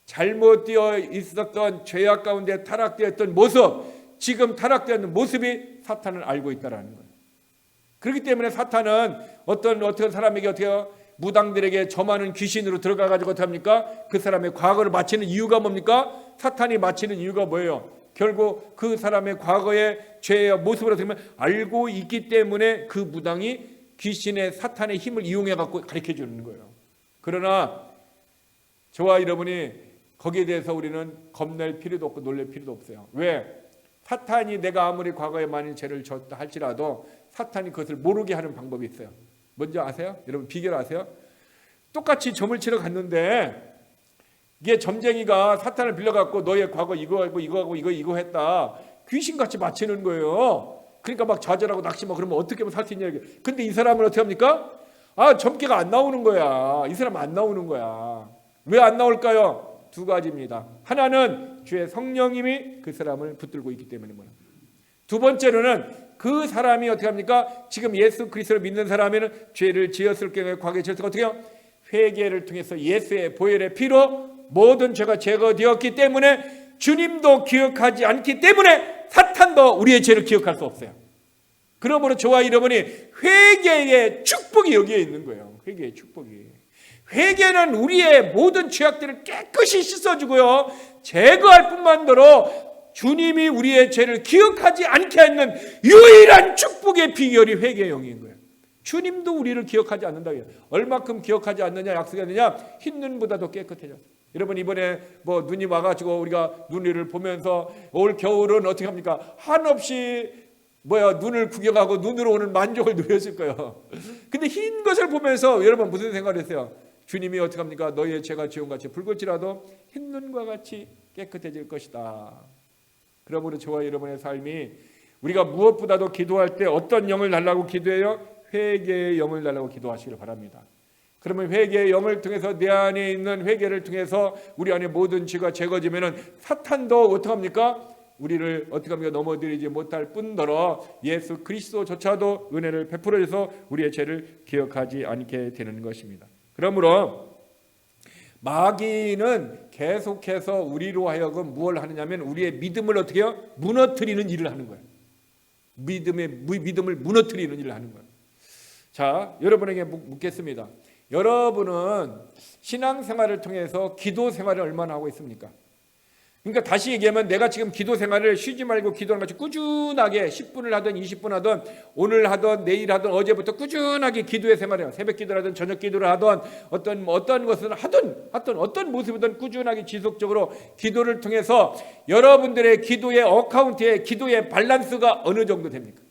잘못되어 있었던 죄악 가운데 타락되었던 모습, 지금 타락되었는 모습이 사탄을 알고 있다라는 거예요. 그렇기 때문에 사탄은 어떤 사람에게 어떻게 해요? 무당들에게 점하는 귀신으로 들어가 가지고 어떻게 합니까? 그 사람의 과거를 맞히는 이유가 뭡니까? 사탄이 맞히는 이유가 뭐예요? 결국 그 사람의 과거의 죄의 모습을 어떻게 보면 알고 있기 때문에 그 무당이 귀신의 사탄의 힘을 이용해 갖고 가르쳐 주는 거예요. 그러나 저와 여러분이 거기에 대해서 우리는 겁낼 필요도 없고 놀랄 필요도 없어요. 왜? 사탄이 내가 아무리 과거에 많은 죄를 졌다 할지라도 사탄이 그것을 모르게 하는 방법이 있어요. 뭔지 아세요? 여러분 비결 아세요? 똑같이 점을 치러 갔는데 이게 점쟁이가 사탄을 빌려갖고 너의 과거 이거하고 이거하고 이거 했다 귀신같이 맞히는 거예요. 그러니까 막 좌절하고 낙심하고 그러면 어떻게 하면 살 수 있냐. 근데 이 사람은 어떻게 합니까? 점괘가 안 나오는 거야. 이 사람 안 나오는 거야. 왜 안 나올까요? 두 가지입니다. 하나는 주의 성령님이 그 사람을 붙들고 있기 때문입니다. 두 번째로는 그 사람이 어떻게 합니까? 지금 예수 그리스도를 믿는 사람에는 죄를 지었을 경우에 과거에 지었을 어떻게 해요? 회개를 통해서 예수의 보혈의 피로 모든 죄가 제거되었기 때문에 주님도 기억하지 않기 때문에 사탄도 우리의 죄를 기억할 수 없어요. 그러므로 저와 여러분이 회개의 축복이 여기에 있는 거예요. 회개의 축복이. 회개는 우리의 모든 죄악들을 깨끗이 씻어주고요 제거할 뿐만더러 주님이 우리의 죄를 기억하지 않게 하는 유일한 축복의 비결이 회개의 영인 거예요. 주님도 우리를 기억하지 않는다. 얼마큼 기억하지 않느냐 약속했느냐? 흰 눈보다도 깨끗해져. 여러분 이번에 눈이 와가지고 우리가 눈을 보면서 올 겨울은 어떻게 합니까? 한없이 눈을 구경하고 눈으로 오는 만족을 누렸을 거예요. 근데 흰 것을 보면서 여러분 무슨 생각을 했어요? 주님이 어떻게 합니까? 너희의 죄가 지온같이 붉을지라도 흰 눈과 같이 깨끗해질 것이다. 그러므로 저와 여러분의 삶이 우리가 무엇보다도 기도할 때 어떤 영을 달라고 기도해요? 회개의 영을 달라고 기도하시길 바랍니다. 그러면 회개의 영을 통해서 내 안에 있는 회개를 통해서 우리 안에 모든 죄가 제거지면은 사탄도 어떻게 합니까? 우리를 어떻게 합니까? 넘어뜨리지 못할 뿐더러 예수 그리스도조차도 은혜를 베풀어줘서 우리의 죄를 기억하지 않게 되는 것입니다. 그러므로 마귀는 계속해서 우리로 하여금 무엇을 하느냐면 우리의 믿음을 어떻게 해요? 무너뜨리는 일을 하는 거예요. 믿음을 무너뜨리는 일을 하는 거예요. 자, 여러분에게 묻겠습니다. 여러분은 신앙생활을 통해서 기도 생활을 얼마나 하고 있습니까? 그러니까 다시 얘기하면 내가 지금 기도 생활을 쉬지 말고 기도하는 것이 꾸준하게 10분을 하든 20분 하든 오늘 하든 내일 하든 어제부터 꾸준하게 기도의 생활을 해요. 새벽 기도를 하든 저녁 기도를 하든 어떤 것을 하든 어떤 모습이든 꾸준하게 지속적으로 기도를 통해서 여러분들의 기도의 어카운트에 기도의 밸런스가 어느 정도 됩니까?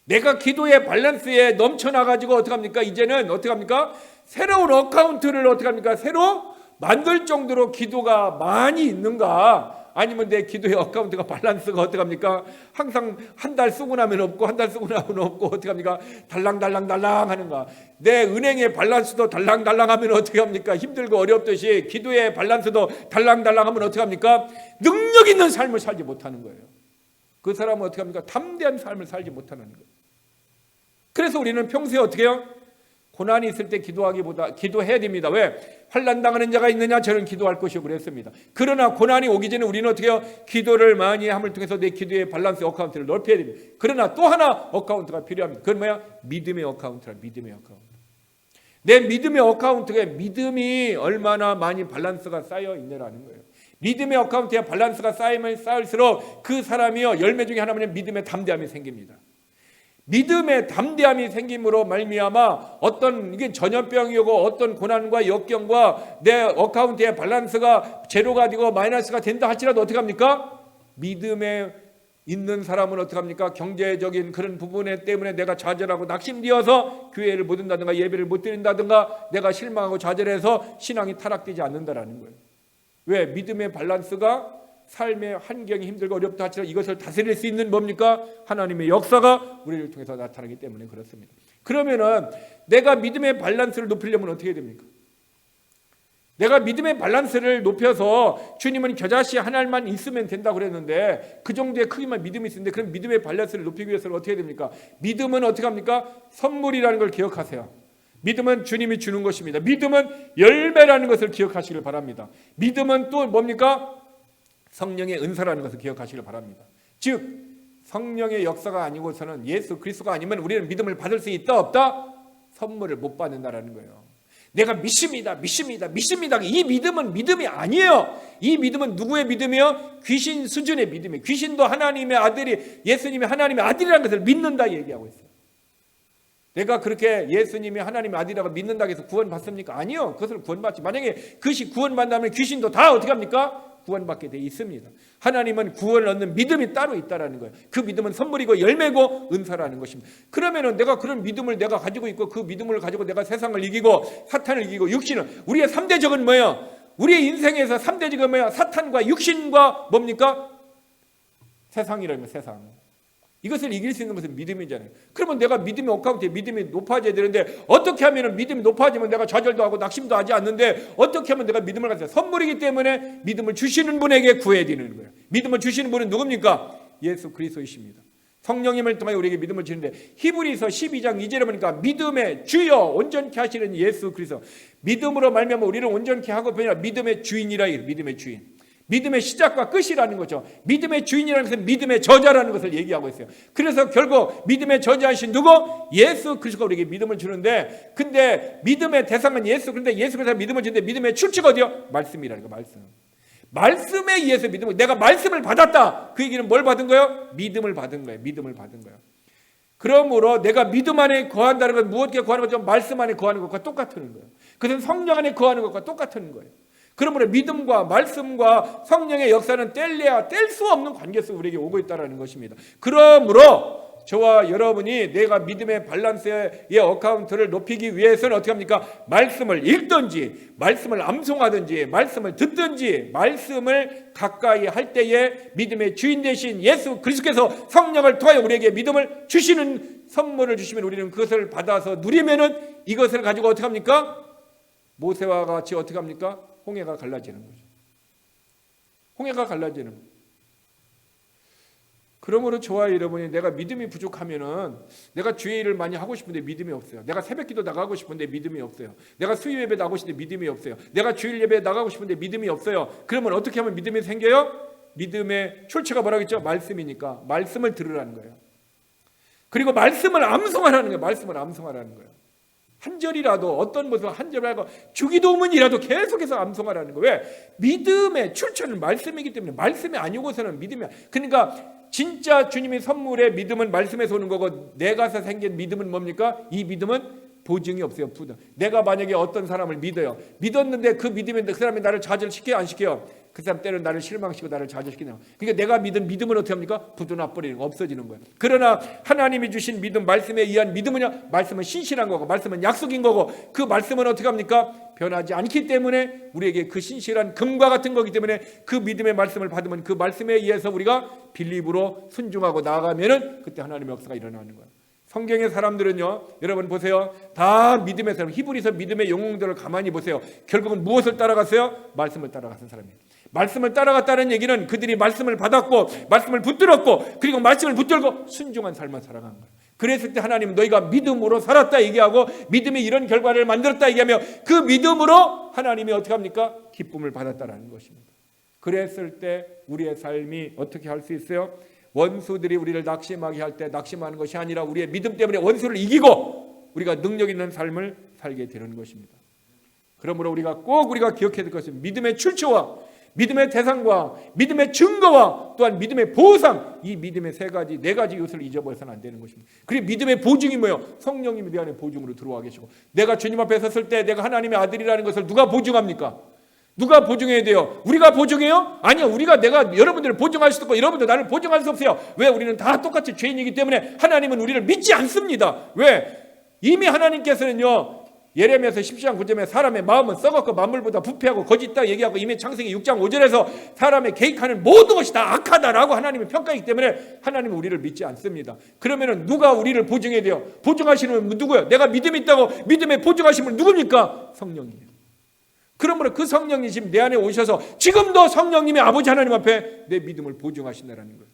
내가 기도의 밸런스에 넘쳐나가지고 어떻게 합니까? 이제는 어떻게 합니까? 새로운 어카운트를 어떻게 합니까? 새로 만들 정도로 기도가 많이 있는가? 아니면 내 기도의 어카운트가 밸런스가 어떻게 합니까? 항상 한 달 쓰고 나면 없고 한 달 쓰고 나면 없고 어떻게 합니까? 달랑달랑 하는가? 내 은행의 밸런스도 달랑달랑하면 어떻게 합니까? 힘들고 어렵듯이 기도의 밸런스도 달랑달랑하면 어떻게 합니까? 능력 있는 삶을 살지 못하는 거예요. 그 사람은 어떻게 합니까? 담대한 삶을 살지 못하는 거예요. 그래서 우리는 평소에 어떻게 해요? 고난이 있을 때 기도하기보다 기도해야 됩니다. 왜? 환난 당하는 자가 있느냐? 저는 기도할 것이요 그랬습니다. 그러나 고난이 오기 전에 우리는 어떻게 해요? 기도를 많이 함을 통해서 내 기도의 밸런스 어카운트를 넓혀야 됩니다. 그러나 또 하나 어카운트가 필요합니다. 그건 뭐야? 믿음의 어카운트라. 믿음의 어카운트. 내 믿음의 어카운트에 믿음이 얼마나 많이 밸런스가 쌓여 있느라는 거예요. 믿음의 어카운트에 밸런스가 쌓이면 쌓일수록 그 사람이요 열매 중에 하나는 믿음의 담대함이 생깁니다. 믿음의 담대함이 생김으로 말미암아 어떤 이게 전염병이고 어떤 고난과 역경과 내 어카운트의 밸런스가 제로가 되고 마이너스가 된다 할지라도 어떻게 합니까? 믿음에 있는 사람은 어떻게 합니까? 경제적인 그런 부분에 때문에 내가 좌절하고 낙심되어서 교회를 못 온다든가 예배를 못 드린다든가 내가 실망하고 좌절해서 신앙이 타락되지 않는다라는 거예요. 왜? 믿음의 밸런스가 삶의 환경이 힘들고 어렵다 할지라도 이것을 다스릴 수 있는 뭡니까? 하나님의 역사가 우리를 통해서 나타나기 때문에 그렇습니다. 그러면은 내가 믿음의 밸런스를 높이려면 어떻게 됩니까? 내가 믿음의 밸런스를 높여서 주님은 겨자씨 한 알만 있으면 된다고 그랬는데 그 정도의 크기만 믿음이 있었는데 그럼 믿음의 밸런스를 높이기 위해서는 어떻게 됩니까? 믿음은 어떻게 합니까? 선물이라는 걸 기억하세요. 믿음은 주님이 주는 것입니다. 믿음은 열매라는 것을 기억하시길 바랍니다. 믿음은 또 뭡니까? 성령의 은사라는 것을 기억하시길 바랍니다. 즉 성령의 역사가 아니고서는 예수 그리스도가 아니면 우리는 믿음을 받을 수 있다 없다? 선물을 못 받는다라는 거예요. 내가 믿습니다. 이 믿음은 믿음이 아니에요. 이 믿음은 누구의 믿음이요? 귀신 수준의 믿음이에요. 귀신도 하나님의 아들이 예수님이 하나님의 아들이라는 것을 믿는다 얘기하고 있어요. 내가 그렇게 예수님이 하나님의 아들이라고 믿는다고 해서 구원받습니까? 아니요. 그것을 구원받지. 만약에 그것이 구원받는다면 귀신도 다 어떻게 합니까? 구원받게 돼 있습니다. 하나님은 구원을 얻는 믿음이 따로 있다라는 거예요. 그 믿음은 선물이고 열매고 은사라는 것입니다. 그러면은 내가 그런 믿음을 내가 가지고 있고 그 믿음을 가지고 내가 세상을 이기고 사탄을 이기고 육신을 우리의 3대적은 뭐예요? 우리의 인생에서 3대적은 뭐예요? 사탄과 육신과 뭡니까? 세상이라면 세상. 이것을 이길 수 있는 것은 믿음이잖아요. 그러면 내가 믿음의 어카운트에 믿음이 높아져야 되는데 어떻게 하면 믿음이 높아지면 내가 좌절도 하고 낙심도 하지 않는데 어떻게 하면 내가 믿음을 가져요? 선물이기 때문에 믿음을 주시는 분에게 구해야 되는 거예요. 믿음을 주시는 분은 누굽니까? 예수 그리스도이십니다. 성령님을 통해 우리에게 믿음을 주는데 히브리서 12장 2절에 보니까 믿음의 주여 온전케 하시는 예수 그리스도. 믿음으로 말미암아 우리를 온전케 하고 아니라 믿음의 주인이라. 믿음의 주인. 믿음의 시작과 끝이라는 거죠. 믿음의 주인이라는 것은 믿음의 저자라는 것을 얘기하고 있어요. 그래서 결국 믿음의 저자이신 누구? 예수 그리스도가 우리에게 믿음을 주는데 근데 믿음의 대상은 예수. 그런데 예수 그리스도가 믿음을 주는데 믿음의 출처가 어디요? 말씀이라는 거. 말씀. 말씀에 의해서 믿음을 내가 말씀을 받았다. 그 얘기는 뭘 받은 거예요? 믿음을 받은 거예요. 믿음을 받은 거예요. 그러므로 내가 믿음 안에 거한다는 건 무엇에 거하는 거죠? 말씀 안에 거하는 것과 똑같은 거예요. 그것은 성령 안에 거하는 것과 똑같은 거예요. 그러므로 믿음과 말씀과 성령의 역사는 뗄래야 뗄 수 없는 관계 속에 우리에게 오고 있다는 것입니다. 그러므로 저와 여러분이 내가 믿음의 밸런스의 어카운트를 높이기 위해서는 어떻게 합니까? 말씀을 읽든지 말씀을 암송하든지 말씀을 듣든지 말씀을 가까이 할 때에 믿음의 주인 되신 예수 그리스도께서 성령을 통하여 우리에게 믿음을 주시는 선물을 주시면 우리는 그것을 받아서 누리면은 이것을 가지고 어떻게 합니까? 모세와 같이 어떻게 합니까? 홍해가 갈라지는 거죠. 홍해가 갈라지는 거죠. 그러므로 저와 여러분이 내가 믿음이 부족하면은 내가 주의 일을 많이 하고 싶은데 믿음이 없어요. 내가 새벽기도 나가고 싶은데 믿음이 없어요. 내가 수요 예배 나가고 싶은데 믿음이 없어요. 내가 주일 예배 나가고 싶은데 믿음이 없어요. 그러면 어떻게 하면 믿음이 생겨요? 믿음의 출처가 뭐라고 했죠? 말씀이니까 말씀을 들으라는 거예요. 그리고 말씀을 암송하라는 거예요. 말씀을 암송하라는 거예요. 한 절이라도 어떤 모습을 한 절이라도 주기도문이라도 계속해서 암송하라는 거예요. 왜? 믿음의 출처는 말씀이기 때문에 말씀이 아니고서는 믿음이 그러니까 진짜 주님의 선물의 믿음은 말씀에서 오는 거고 내가서 생긴 믿음은 뭡니까? 이 믿음은 보증이 없어요. 부담. 내가 만약에 어떤 사람을 믿어요. 믿었는데 그 믿음에 그 사람이 나를 좌절시켜요? 안 시켜요? 그 사람 때는 나를 실망시키고 나를 좌절시키는 거예요. 그러니까 내가 믿은 믿음은 어떻게 합니까? 부도나 버리는 거, 없어지는 거예요. 그러나 하나님이 주신 믿음, 말씀에 의한 믿음은요, 말씀은 신실한 거고 말씀은 약속인 거고 그 말씀은 어떻게 합니까? 변하지 않기 때문에 우리에게 그 신실한 금과 같은 거기 때문에 그 믿음의 말씀을 받으면 그 말씀에 의해서 우리가 빌립으로 순종하고 나아가면은 그때 하나님의 역사가 일어나는 거예요. 성경의 사람들은요, 여러분 보세요. 다 믿음의 사람, 히브리서 믿음의 영웅들을 가만히 보세요. 결국은 무엇을 따라갔어요? 말씀을 따라갔던 사람이에요. 말씀을 따라갔다는 얘기는 그들이 말씀을 받았고 말씀을 붙들었고 그리고 말씀을 붙들고 순종한 삶을 살아간 거예요. 그랬을 때 하나님은 너희가 믿음으로 살았다 얘기하고 믿음이 이런 결과를 만들었다 얘기하며 그 믿음으로 하나님이 어떻게 합니까? 기쁨을 받았다라는 것입니다. 그랬을 때 우리의 삶이 어떻게 할 수 있어요? 원수들이 우리를 낙심하게 할 때 낙심하는 것이 아니라 우리의 믿음 때문에 원수를 이기고 우리가 능력 있는 삶을 살게 되는 것입니다. 그러므로 우리가 기억해야 될 것은 믿음의 출처와 믿음의 대상과 믿음의 증거와 또한 믿음의 보상, 이 믿음의 네 가지 요소를 잊어버려서는 안 되는 것입니다. 그리고 믿음의 보증이 뭐예요? 성령님이 내 안에 보증으로 들어와 계시고 내가 주님 앞에 섰을 때 내가 하나님의 아들이라는 것을 누가 보증합니까? 누가 보증해야 돼요? 우리가 보증해요? 아니요. 내가 여러분들을 보증할 수도 없고 여러분도 나를 보증할 수 없어요. 왜? 우리는 다 똑같이 죄인이기 때문에 하나님은 우리를 믿지 않습니다. 왜? 이미 하나님께서는요 예레미야서 10장 9절에 사람의 마음은 썩었고 만물보다 부패하고 거짓다 얘기하고 이미 창세기 6장 5절에서 사람의 계획하는 모든 것이 다 악하다라고 하나님이 평가하기 때문에 하나님은 우리를 믿지 않습니다. 그러면은 누가 우리를 보증해야 돼요? 보증하시는 분 누구예요? 내가 믿음이 있다고 믿음에 보증하시는 분 누굽니까? 성령이에요. 그러므로 그 성령이 지금 내 안에 오셔서 지금도 성령님이 아버지 하나님 앞에 내 믿음을 보증하신다는 거예요.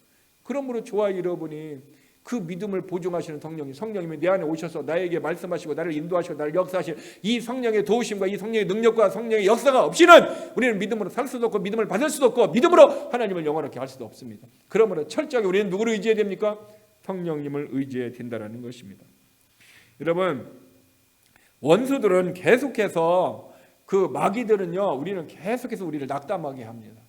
그러므로 저와 여러분이 그 믿음을 보증하시는 성령님이 내 안에 오셔서 나에게 말씀하시고 나를 인도하시고 나를 역사하시는 이 성령의 도우심과 이 성령의 능력과 성령의 역사가 없이는 우리는 믿음으로 살 수도 없고 믿음을 받을 수도 없고 믿음으로 하나님을 영원하게 할 수도 없습니다. 그러므로 철저하게 우리는 누구를 의지해야 됩니까? 성령님을 의지해야 된다는 것입니다. 여러분, 원수들은 계속해서 그 마귀들은요 우리는 계속해서 우리를 낙담하게 합니다.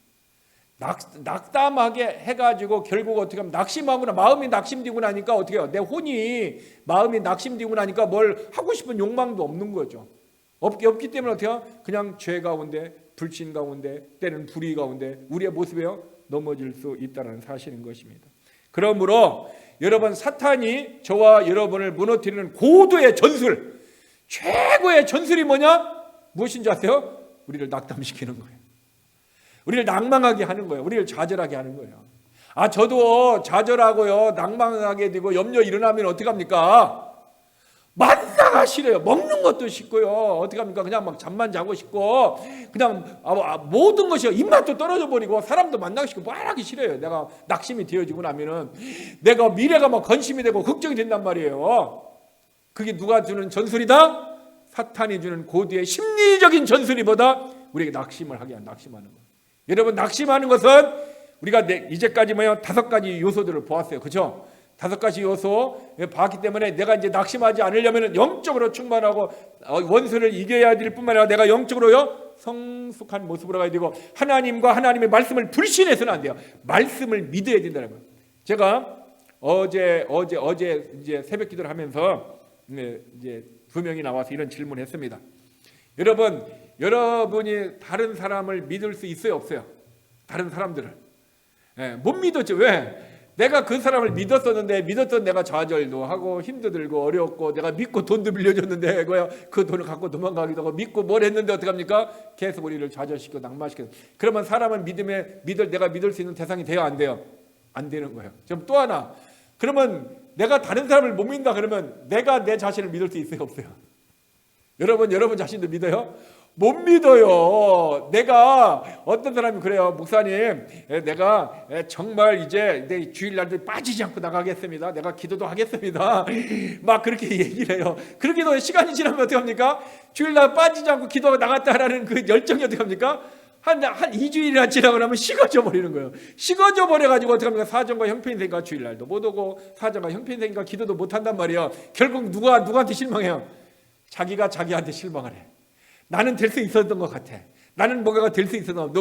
낙담하게 해가지고 결국 어떻게 하면 낙심하거나 마음이 낙심되고 나니까 어떻게 해요? 내 혼이 마음이 낙심되고 나니까 뭘 하고 싶은 욕망도 없는 거죠. 없기 때문에 어떻게 해요? 그냥 죄 가운데 불신 가운데 때는 불의 가운데 우리의 모습에요 넘어질 수 있다는 사실인 것입니다. 그러므로 여러분 사탄이 저와 여러분을 무너뜨리는 고도의 전술 최고의 전술이 뭐냐? 무엇인지 아세요? 우리를 낙담시키는 거예요. 우리를 낭망하게 하는 거예요. 우리를 좌절하게 하는 거예요. 저도 좌절하고요 낭망하게 되고 염려 일어나면 어떻게 합니까? 만사가 싫어요. 먹는 것도 싫고요. 어떻게 합니까? 그냥 막 잠만 자고 싶고 그냥 모든 것이 입맛도 떨어져 버리고 사람도 만나기 싫고 말하기 싫어요. 내가 낙심이 되어지고 나면은 내가 미래가 막 건심이 되고 걱정이 된단 말이에요. 그게 누가 주는 전술이다? 사탄이 주는 고도의 심리적인 전술이보다 우리에게 낙심하는 거예요. 여러분 낙심하는 것은 우리가 이제까지 5가지 요소들을 보았어요. 그렇죠? 5가지 요소 봤기 때문에 내가 이제 낙심하지 않으려면 영적으로 충만하고 원수를 이겨야 될 뿐만 아니라 내가 영적으로요 성숙한 모습으로 가야 되고 하나님과 하나님의 말씀을 불신해서는 안 돼요. 말씀을 믿어야 된다는 거예요. 제가 어제 이제 새벽 기도를 하면서 이제 2명이 나와서 이런 질문을 했습니다. 여러분이 다른 사람을 믿을 수 있어요, 없어요? 다른 사람들을 못 믿었죠. 왜? 내가 그 사람을 믿었었는데 믿었던 내가 좌절도 하고 힘도 들고 어려웠고 내가 믿고 돈도 빌려줬는데 그 돈을 갖고 도망가기도 하고 믿고 뭘 했는데 어떡합니까? 계속 우리를 좌절시키고 낭만시키고. 그러면 사람은 내가 믿을 수 있는 대상이 돼요, 안 돼요? 안 되는 거예요. 좀 또 하나, 그러면 내가 다른 사람을 못 믿는다 그러면 내가 내 자신을 믿을 수 있어요, 없어요? 여러분 자신도 믿어요? 못 믿어요. 내가 어떤 사람이 그래요. 목사님, 내가 정말 이제 내 주일날도 빠지지 않고 나가겠습니다. 내가 기도도 하겠습니다. 막 그렇게 얘기를 해요. 그렇게도 시간이 지나면 어떻게 합니까? 주일날 빠지지 않고 기도하고 나갔다라는 그 열정이 어떻게 합니까? 한 2주일이나 지나고 나면 식어져 버리는 거예요. 식어져 버려가지고 어떻게 합니까? 사정과 형편이 되니까 주일날도 못 오고 사정과 형편이 되니까 기도도 못 한단 말이에요. 결국 누구한테 실망해요? 자기가 자기한테 실망을 해. 나는 될 수 있었던 것 같아. 나는 뭐가 될 수 있었던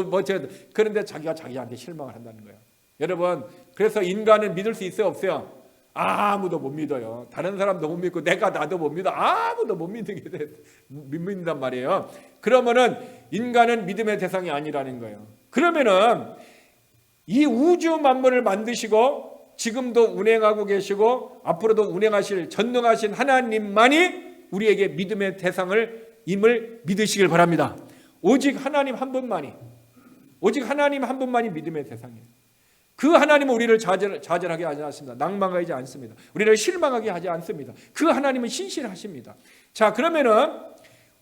그런데 자기가 자기한테 실망을 한다는 거예요. 여러분, 그래서 인간은 믿을 수 있어요, 없어요? 아무도 못 믿어요. 다른 사람도 못 믿고 나도 못 믿어. 아무도 못 믿는단 말이에요. 그러면은 인간은 믿음의 대상이 아니라는 거예요. 그러면은 이 우주 만물을 만드시고 지금도 운행하고 계시고 앞으로도 운행하실 전능하신 하나님만이 우리에게 믿음의 대상을 임을 믿으시길 바랍니다. 오직 하나님 한 분만이 믿음의 대상이에요. 그 하나님은 우리를 좌절하게 하지 않습니다. 낭망하지 않습니다. 우리를 실망하게 하지 않습니다. 그 하나님은 신실하십니다. 자, 그러면은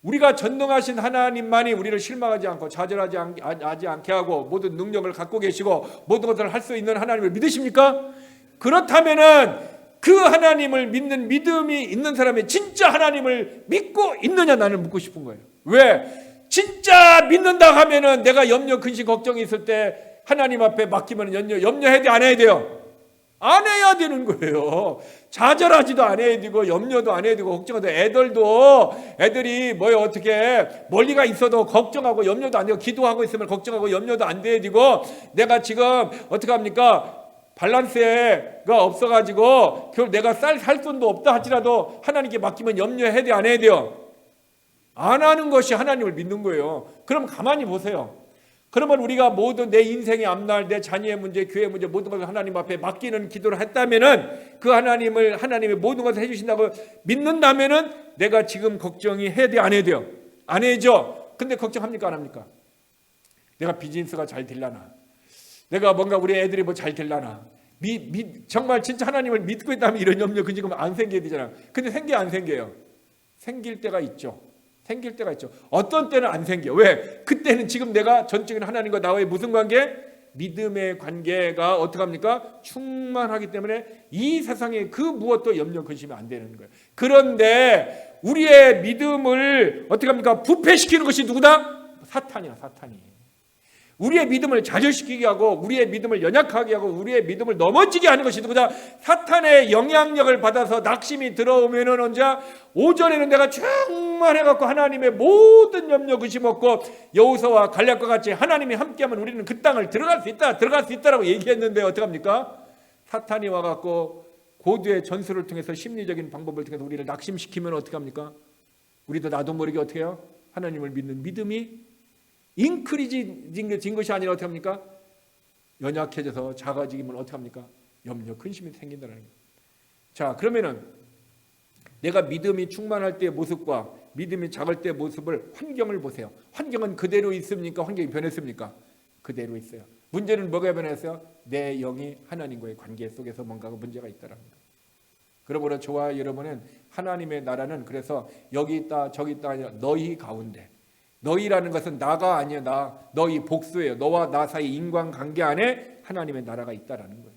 우리가 전능하신 하나님만이 우리를 실망하지 않고 좌절하지 않게 하고 모든 능력을 갖고 계시고 모든 것을 할 수 있는 하나님을 믿으십니까? 그렇다면은 그 하나님을 믿는 믿음이 있는 사람이 진짜 하나님을 믿고 있느냐 나는 묻고 싶은 거예요. 왜? 진짜 믿는다 하면은 내가 염려 근심 걱정이 있을 때 하나님 앞에 맡기면 염려해야 돼 안 해야 돼요? 안 해야 되는 거예요. 좌절하지도 안 해야 되고 염려도 안 해야 되고 걱정도. 애들이 뭐요 어떻게 멀리가 있어도 걱정하고 염려도 안 되고 기도하고 있으면 걱정하고 염려도 안 돼야 되고 내가 지금 어떻게 합니까? 밸런스가 없어가지고 결국 내가 살 돈도 없다 할지라도 하나님께 맡기면 염려해야 돼 안 해야 돼요? 안 하는 것이 하나님을 믿는 거예요. 그럼 가만히 보세요. 그러면 우리가 모두 내 인생의 앞날, 내 자녀의 문제, 교회 문제 모든 것을 하나님 앞에 맡기는 기도를 했다면은 그 하나님이 모든 것을 해주신다고 믿는다면은 내가 지금 걱정이 해야 돼 안 해야 돼요? 안 해야죠. 근데 걱정합니까 안 합니까? 내가 비즈니스가 잘 되려나? 내가 뭔가 우리 애들이 뭐 잘 되려나? 정말 진짜 하나님을 믿고 있다면 이런 염려 근심 안 생겨야 되잖아. 근데 생겨 안 생겨요? 생길 때가 있죠. 생길 때가 있죠. 어떤 때는 안 생겨. 왜? 그때는 지금 내가 전적인 하나님과 나와의 무슨 관계? 믿음의 관계가 어떻게 합니까? 충만하기 때문에 이 세상에 그 무엇도 염려 근심이 안 되는 거예요. 그런데 우리의 믿음을 어떻게 합니까? 부패시키는 것이 누구다? 사탄이야, 사탄이. 우리의 믿음을 좌절시키게 하고 우리의 믿음을 연약하게 하고 우리의 믿음을 넘어지게 하는 것이 누구다? 사탄의 영향력을 받아서 낙심이 들어오면은 언제 오전에는 내가 충만해갖고 하나님의 모든 염려 근심 없고 여호수아와 갈렙과 같이 하나님이 함께하면 우리는 그 땅을 들어갈 수 있다라고 얘기했는데 어떡합니까? 사탄이 와갖고 고도의 전술을 통해서 심리적인 방법을 통해서 우리를 낙심시키면 어떡합니까? 우리도 나도 모르게 어떻게 해요? 하나님을 믿는 믿음이 인크리진 것이 아니라 어떻게 합니까? 연약해져서 작아지면 어떻게 합니까? 염려, 근심이 생긴다는 거예요. 자, 그러면은 내가 믿음이 충만할 때의 모습과 믿음이 작을 때의 모습을 환경을 보세요. 환경은 그대로 있습니까? 환경이 변했습니까? 그대로 있어요. 문제는 뭐가 변했어요? 내 영이 하나님과의 관계 속에서 뭔가가 문제가 있다는 거예요. 그러므로 저와 여러분은 하나님의 나라는 그래서 여기 있다 저기 있다 아니라 너희 가운데, 너희라는 것은 나가 아니야. 너희 복수예요. 너와 나 사이 인간관계 안에 하나님의 나라가 있다라는 거예요.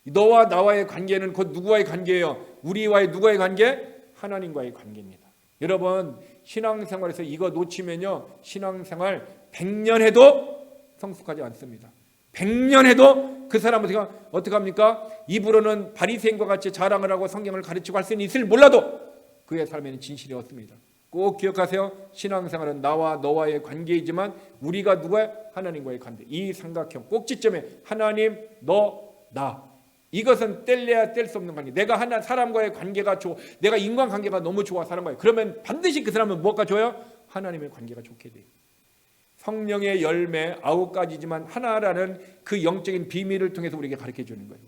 너와 나와의 관계는 곧 누구와의 관계예요? 우리와의 누구와의 관계? 하나님과의 관계입니다. 여러분 신앙생활에서 이거 놓치면요 신앙생활 100년 해도 성숙하지 않습니다. 100년 해도 그 사람은 어떻게 합니까? 입으로는 바리새인과 같이 자랑을 하고 성경을 가르치고 할 수는 있을 몰라도 그의 삶에는 진실이 없습니다. 꼭 기억하세요. 신앙생활은 나와 너와의 관계이지만 우리가 누구야? 하나님과의 관계. 이 삼각형 꼭지점에 하나님, 너, 나. 이것은 뗄래야 뗄 수 없는 관계. 내가 사람과의 관계가 좋아. 내가 인간관계가 너무 좋아 사람과의. 그러면 반드시 그 사람은 무엇과 좋아요? 하나님의 관계가 좋게 돼요. 성령의 열매 9가지지만 하나라는 그 영적인 비밀을 통해서 우리에게 가르쳐 주는 거예요.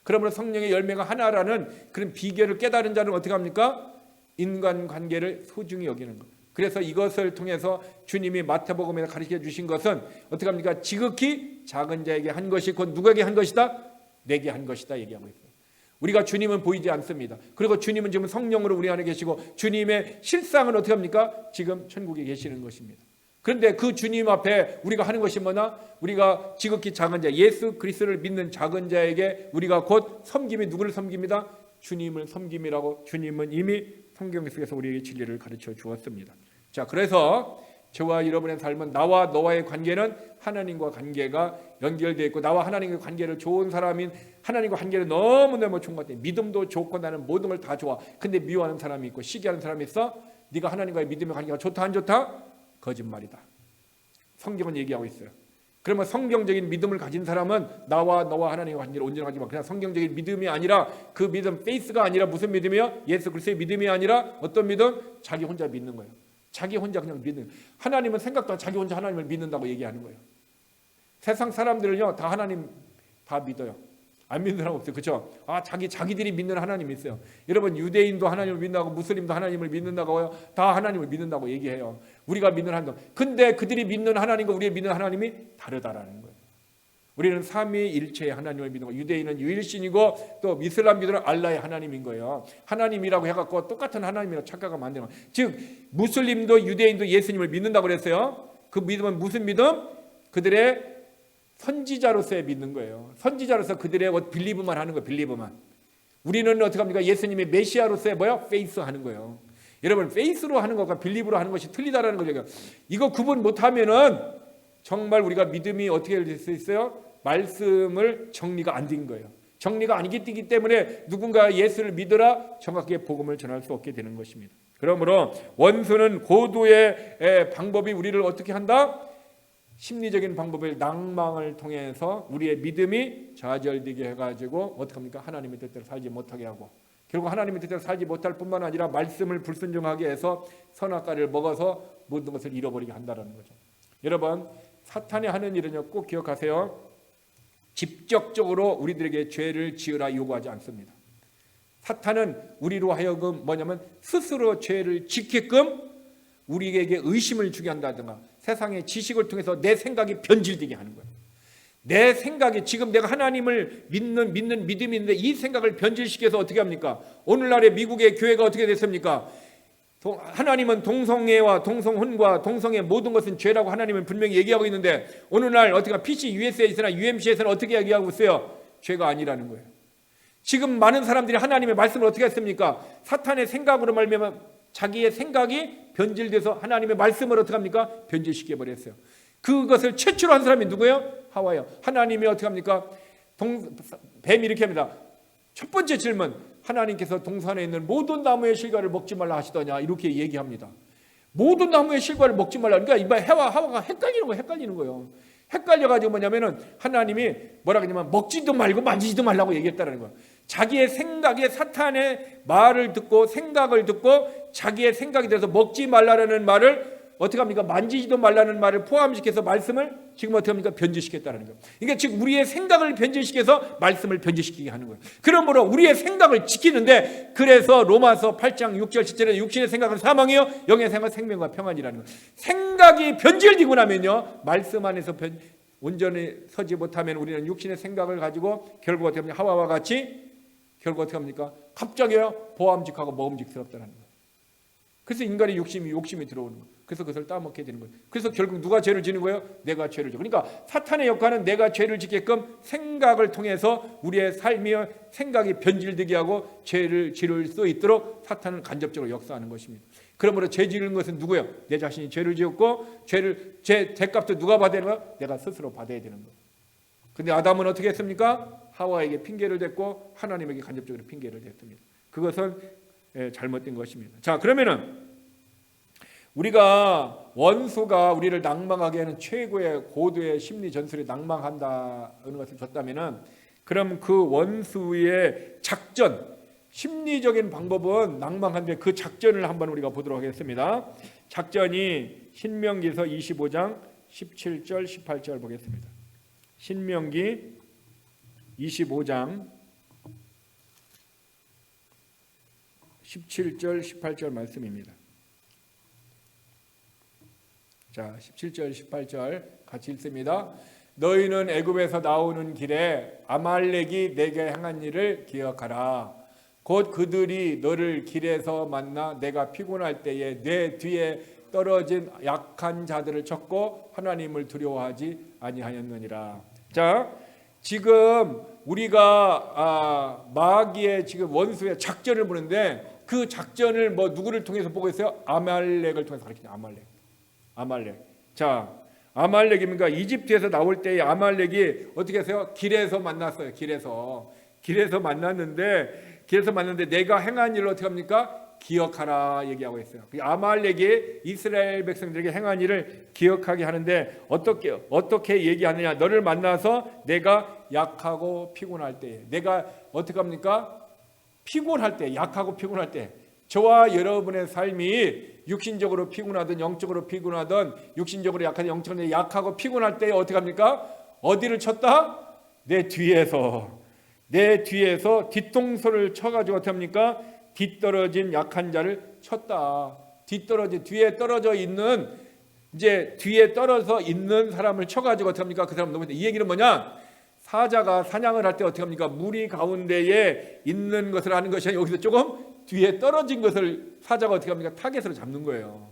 그러므로 성령의 열매가 하나라는 그런 비결을 깨달은 자는 어떻게 합니까? 인간관계를 소중히 여기는 것. 그래서 이것을 통해서 주님이 마태복음에 가르쳐 주신 것은 어떻게 합니까? 지극히 작은 자에게 한 것이 곧 누구에게 한 것이다? 내게 한 것이다 얘기하고 있어요. 우리가 주님은 보이지 않습니다. 그리고 주님은 지금 성령으로 우리 안에 계시고 주님의 실상은 어떻게 합니까? 지금 천국에 계시는 것입니다. 그런데 그 주님 앞에 우리가 하는 것이 뭐냐? 우리가 지극히 작은 자 예수 그리스도를 믿는 작은 자에게 우리가 곧 섬김이 누구를 섬깁니다? 주님을 섬김이라고 주님은 이미 성경 속에서 우리에게 진리를 가르쳐 주었습니다. 자, 그래서 저와 여러분의 삶은 나와 너와의 관계는 하나님과 관계가 연결되어 있고 나와 하나님과 관계를 좋은 사람인 하나님과 관계를 너무너무 좋은 것 같아요. 믿음도 좋고 나는 모든 걸 다 좋아. 근데 미워하는 사람이 있고 시기하는 사람이 있어. 네가 하나님과의 믿음의 관계가 좋다 안 좋다? 거짓말이다. 성경은 얘기하고 있어요. 그러면 성경적인 믿음을 가진 사람은 나와 너와 하나님의 관계를 온전히 가지만 그냥 성경적인 믿음이 아니라 그 믿음 페이스가 아니라 무슨 믿음이요? 예수 그리스도의 믿음이 아니라 어떤 믿음? 자기 혼자 믿는 거예요. 자기 혼자 그냥 믿는. 하나님은 생각도 안 자기 혼자 하나님을 믿는다고 얘기하는 거예요. 세상 사람들은요 다 하나님 다 믿어요. 안 믿는 사람 없어요. 그렇죠? 자기들이 믿는 하나님이 있어요. 여러분 유대인도 하나님을 믿는다고 무슬림도 하나님을 믿는다고요. 다 하나님을 믿는다고 얘기해요. 우리가 믿는 하나님. 근데 그들이 믿는 하나님과 우리가 믿는 하나님이 다르다라는 거예요. 우리는 삼위일체의 하나님을 믿는 거. 유대인은 유일신이고 또 이슬람 믿으는 알라의 하나님인 거예요. 하나님이라고 해갖고 똑같은 하나님이라고 착각하면 안 되는 거예요. 즉 무슬림도 유대인도 예수님을 믿는다고 그랬어요. 그 믿음은 무슨 믿음? 그들의 선지자로서의 믿는 거예요. 선지자로서 그들의 빌리브만 하는 거예요. 빌리브만. 우리는 어떻게 합니까? 예수님의 메시아로서의 뭐야? 페이스 하는 거예요. 여러분, 페이스로 하는 것과 빌리브로 하는 것이 틀리다라는 거죠. 이거 구분 못하면은 정말 우리가 믿음이 어떻게 될 수 있어요? 말씀을 정리가 안 된 거예요. 정리가 안 되기 때문에 누군가 예수를 믿어라 정확하게 복음을 전할 수 없게 되는 것입니다. 그러므로 원수는 고도의 방법이 우리를 어떻게 한다? 심리적인 방법을 낭망을 통해서 우리의 믿음이 좌절되게 해가지고 어떻게 합니까? 하나님의 뜻대로 살지 못하게 하고, 결국 하나님의 뜻대로 살지 못할 뿐만 아니라 말씀을 불순종하게 해서 선악과를 먹어서 모든 것을 잃어버리게 한다는 거죠. 여러분, 사탄이 하는 일은요, 꼭 기억하세요. 직접적으로 우리들에게 죄를 지으라 요구하지 않습니다. 사탄은 우리로 하여금 뭐냐면 스스로 죄를 짓게끔 우리에게 의심을 주게 한다든가 세상의 지식을 통해서 내 생각이 변질되게 하는 거예요. 내 생각이 지금 내가 하나님을 믿는 믿음이 있는데 이 생각을 변질시켜서 어떻게 합니까? 오늘날의 미국의 교회가 어떻게 됐습니까? 하나님은 동성애와 동성혼과 동성애 모든 것은 죄라고 하나님은 분명히 얘기하고 있는데 오늘날 어떻게 PC USA에서나 UMC에서는 어떻게 얘기하고 있어요? 죄가 아니라는 거예요. 지금 많은 사람들이 하나님의 말씀을 어떻게 했습니까? 사탄의 생각으로 말미암아 자기의 생각이 변질돼서 하나님의 말씀을 어떻게 합니까? 변질시켜 버렸어요. 그것을 최초로 한 사람이 누구예요? 하와예요. 하나님이 어떻게 합니까? 뱀이 이렇게 합니다. 첫 번째 질문, 하나님께서 동산에 있는 모든 나무의 실과를 먹지 말라 하시더냐, 이렇게 얘기합니다. 모든 나무의 실과를 먹지 말라. 그러니까 이봐, 하와가 헷갈리는 거예요. 헷갈려가지고 뭐냐면은 하나님이 뭐라 그러냐면 먹지도 말고 만지지도 말라고 얘기했다는 거예요. 자기의 생각에 사탄의 말을 듣고 생각을 듣고 자기의 생각이 돼서 먹지 말라는 말을 어떻게 합니까? 만지지도 말라는 말을 포함시켜서 말씀을 지금 어떻게 합니까? 변질시켰다는 거예요. 그러니까 즉 우리의 생각을 변질시켜서 말씀을 변질시키게 하는 거예요. 그러므로 우리의 생각을 지키는데, 그래서 로마서 8장 6절 7절에 육신의 생각은 사망이요 영의 생각은 생명과 평안이라는 거예요. 생각이 변질되고 나면요, 말씀 안에서 온전히 서지 못하면 우리는 육신의 생각을 가지고 결국 어떻게 합니까? 하와와 같이 결국 어떻게 합니까? 갑자기요 보암직하고 먹음직스럽다는 거예요. 그래서 인간의 욕심이 들어오는 거예요. 그래서 그것을 따먹게 되는 거예요. 그래서 결국 누가 죄를 지는 거예요? 내가 죄를 져. 그러니까 사탄의 역할은 내가 죄를 짓게끔 생각을 통해서 우리의 삶이 생각이 변질되게 하고 죄를 지을 수 있도록 사탄은 간접적으로 역사하는 것입니다. 그러므로 죄 지는 것은 누구예요? 내 자신이 죄를 지었고 죄 대값도 누가 받아야 되는 거예요? 내가 스스로 받아야 되는 거예요. 근데 아담은 어떻게 했습니까? 하와에게 핑계를 댔고 하나님에게 간접적으로 핑계를 댔습니다. 그것은 잘못된 것입니다. 자, 그러면은 우리가 원수가 우리를 낭망하게 하는 최고의 고도의 심리 전술이 낭망한다는 것을 줬다면은, 그럼 그 원수의 작전, 심리적인 방법은 낭망한데 그 작전을 한번 우리가 보도록 하겠습니다. 작전이 신명기서 25장 17절 18절 보겠습니다. 신명기 25장 17절 18절 말씀입니다. 자, 17절 18절 같이 읽습니다. 너희는 애굽에서 나오는 길에 아말렉이 내게 행한 일을 기억하라. 곧 그들이 너를 길에서 만나 내가 피곤할 때에 내 뒤에 떨어진 약한 자들을 쳤고 하나님을 두려워하지 아니하였느니라. 자, 지금 우리가 마귀의 지금 원수의 작전을 보는데 그 작전을 누구를 통해서 보고 있어요? 아말렉을 통해서 가르치죠. 아말렉. 자, 아말렉입니까? 이집트에서 나올 때의 아말렉이 어떻게 해서요? 길에서 만났어요. 길에서 만났는데 내가 행한 일을 어떻게 합니까? 기억하라 얘기하고 있어요. 아말렉이 이스라엘 백성들에게 행한 일을 기억하게 하는데 어떻게 얘기하느냐? 너를 만나서 내가 약하고 피곤할 때, 내가 어떻게 합니까? 피곤할 때, 약하고 피곤할 때, 저와 여러분의 삶이 육신적으로 피곤하든 영적으로 피곤하든 육신적으로 약하든 영적으로 약하고 피곤할 때 어떻게 합니까? 어디를 쳤다? 내 뒤에서 뒤통수를 쳐가지고 어떻게 합니까? 뒤떨어진 약한 자를 쳤다. 뒤에 떨어져 있는 뒤에 떨어져 있는 사람을 쳐가지고 어떻게 합니까? 그 사람 넘어졌다. 이 얘기는 뭐냐? 사자가 사냥을 할 때 어떻게 합니까? 무리 가운데에 있는 것을 하는 것이 아니라 여기서 조금 뒤에 떨어진 것을 사자가 어떻게 합니까? 타겟으로 잡는 거예요.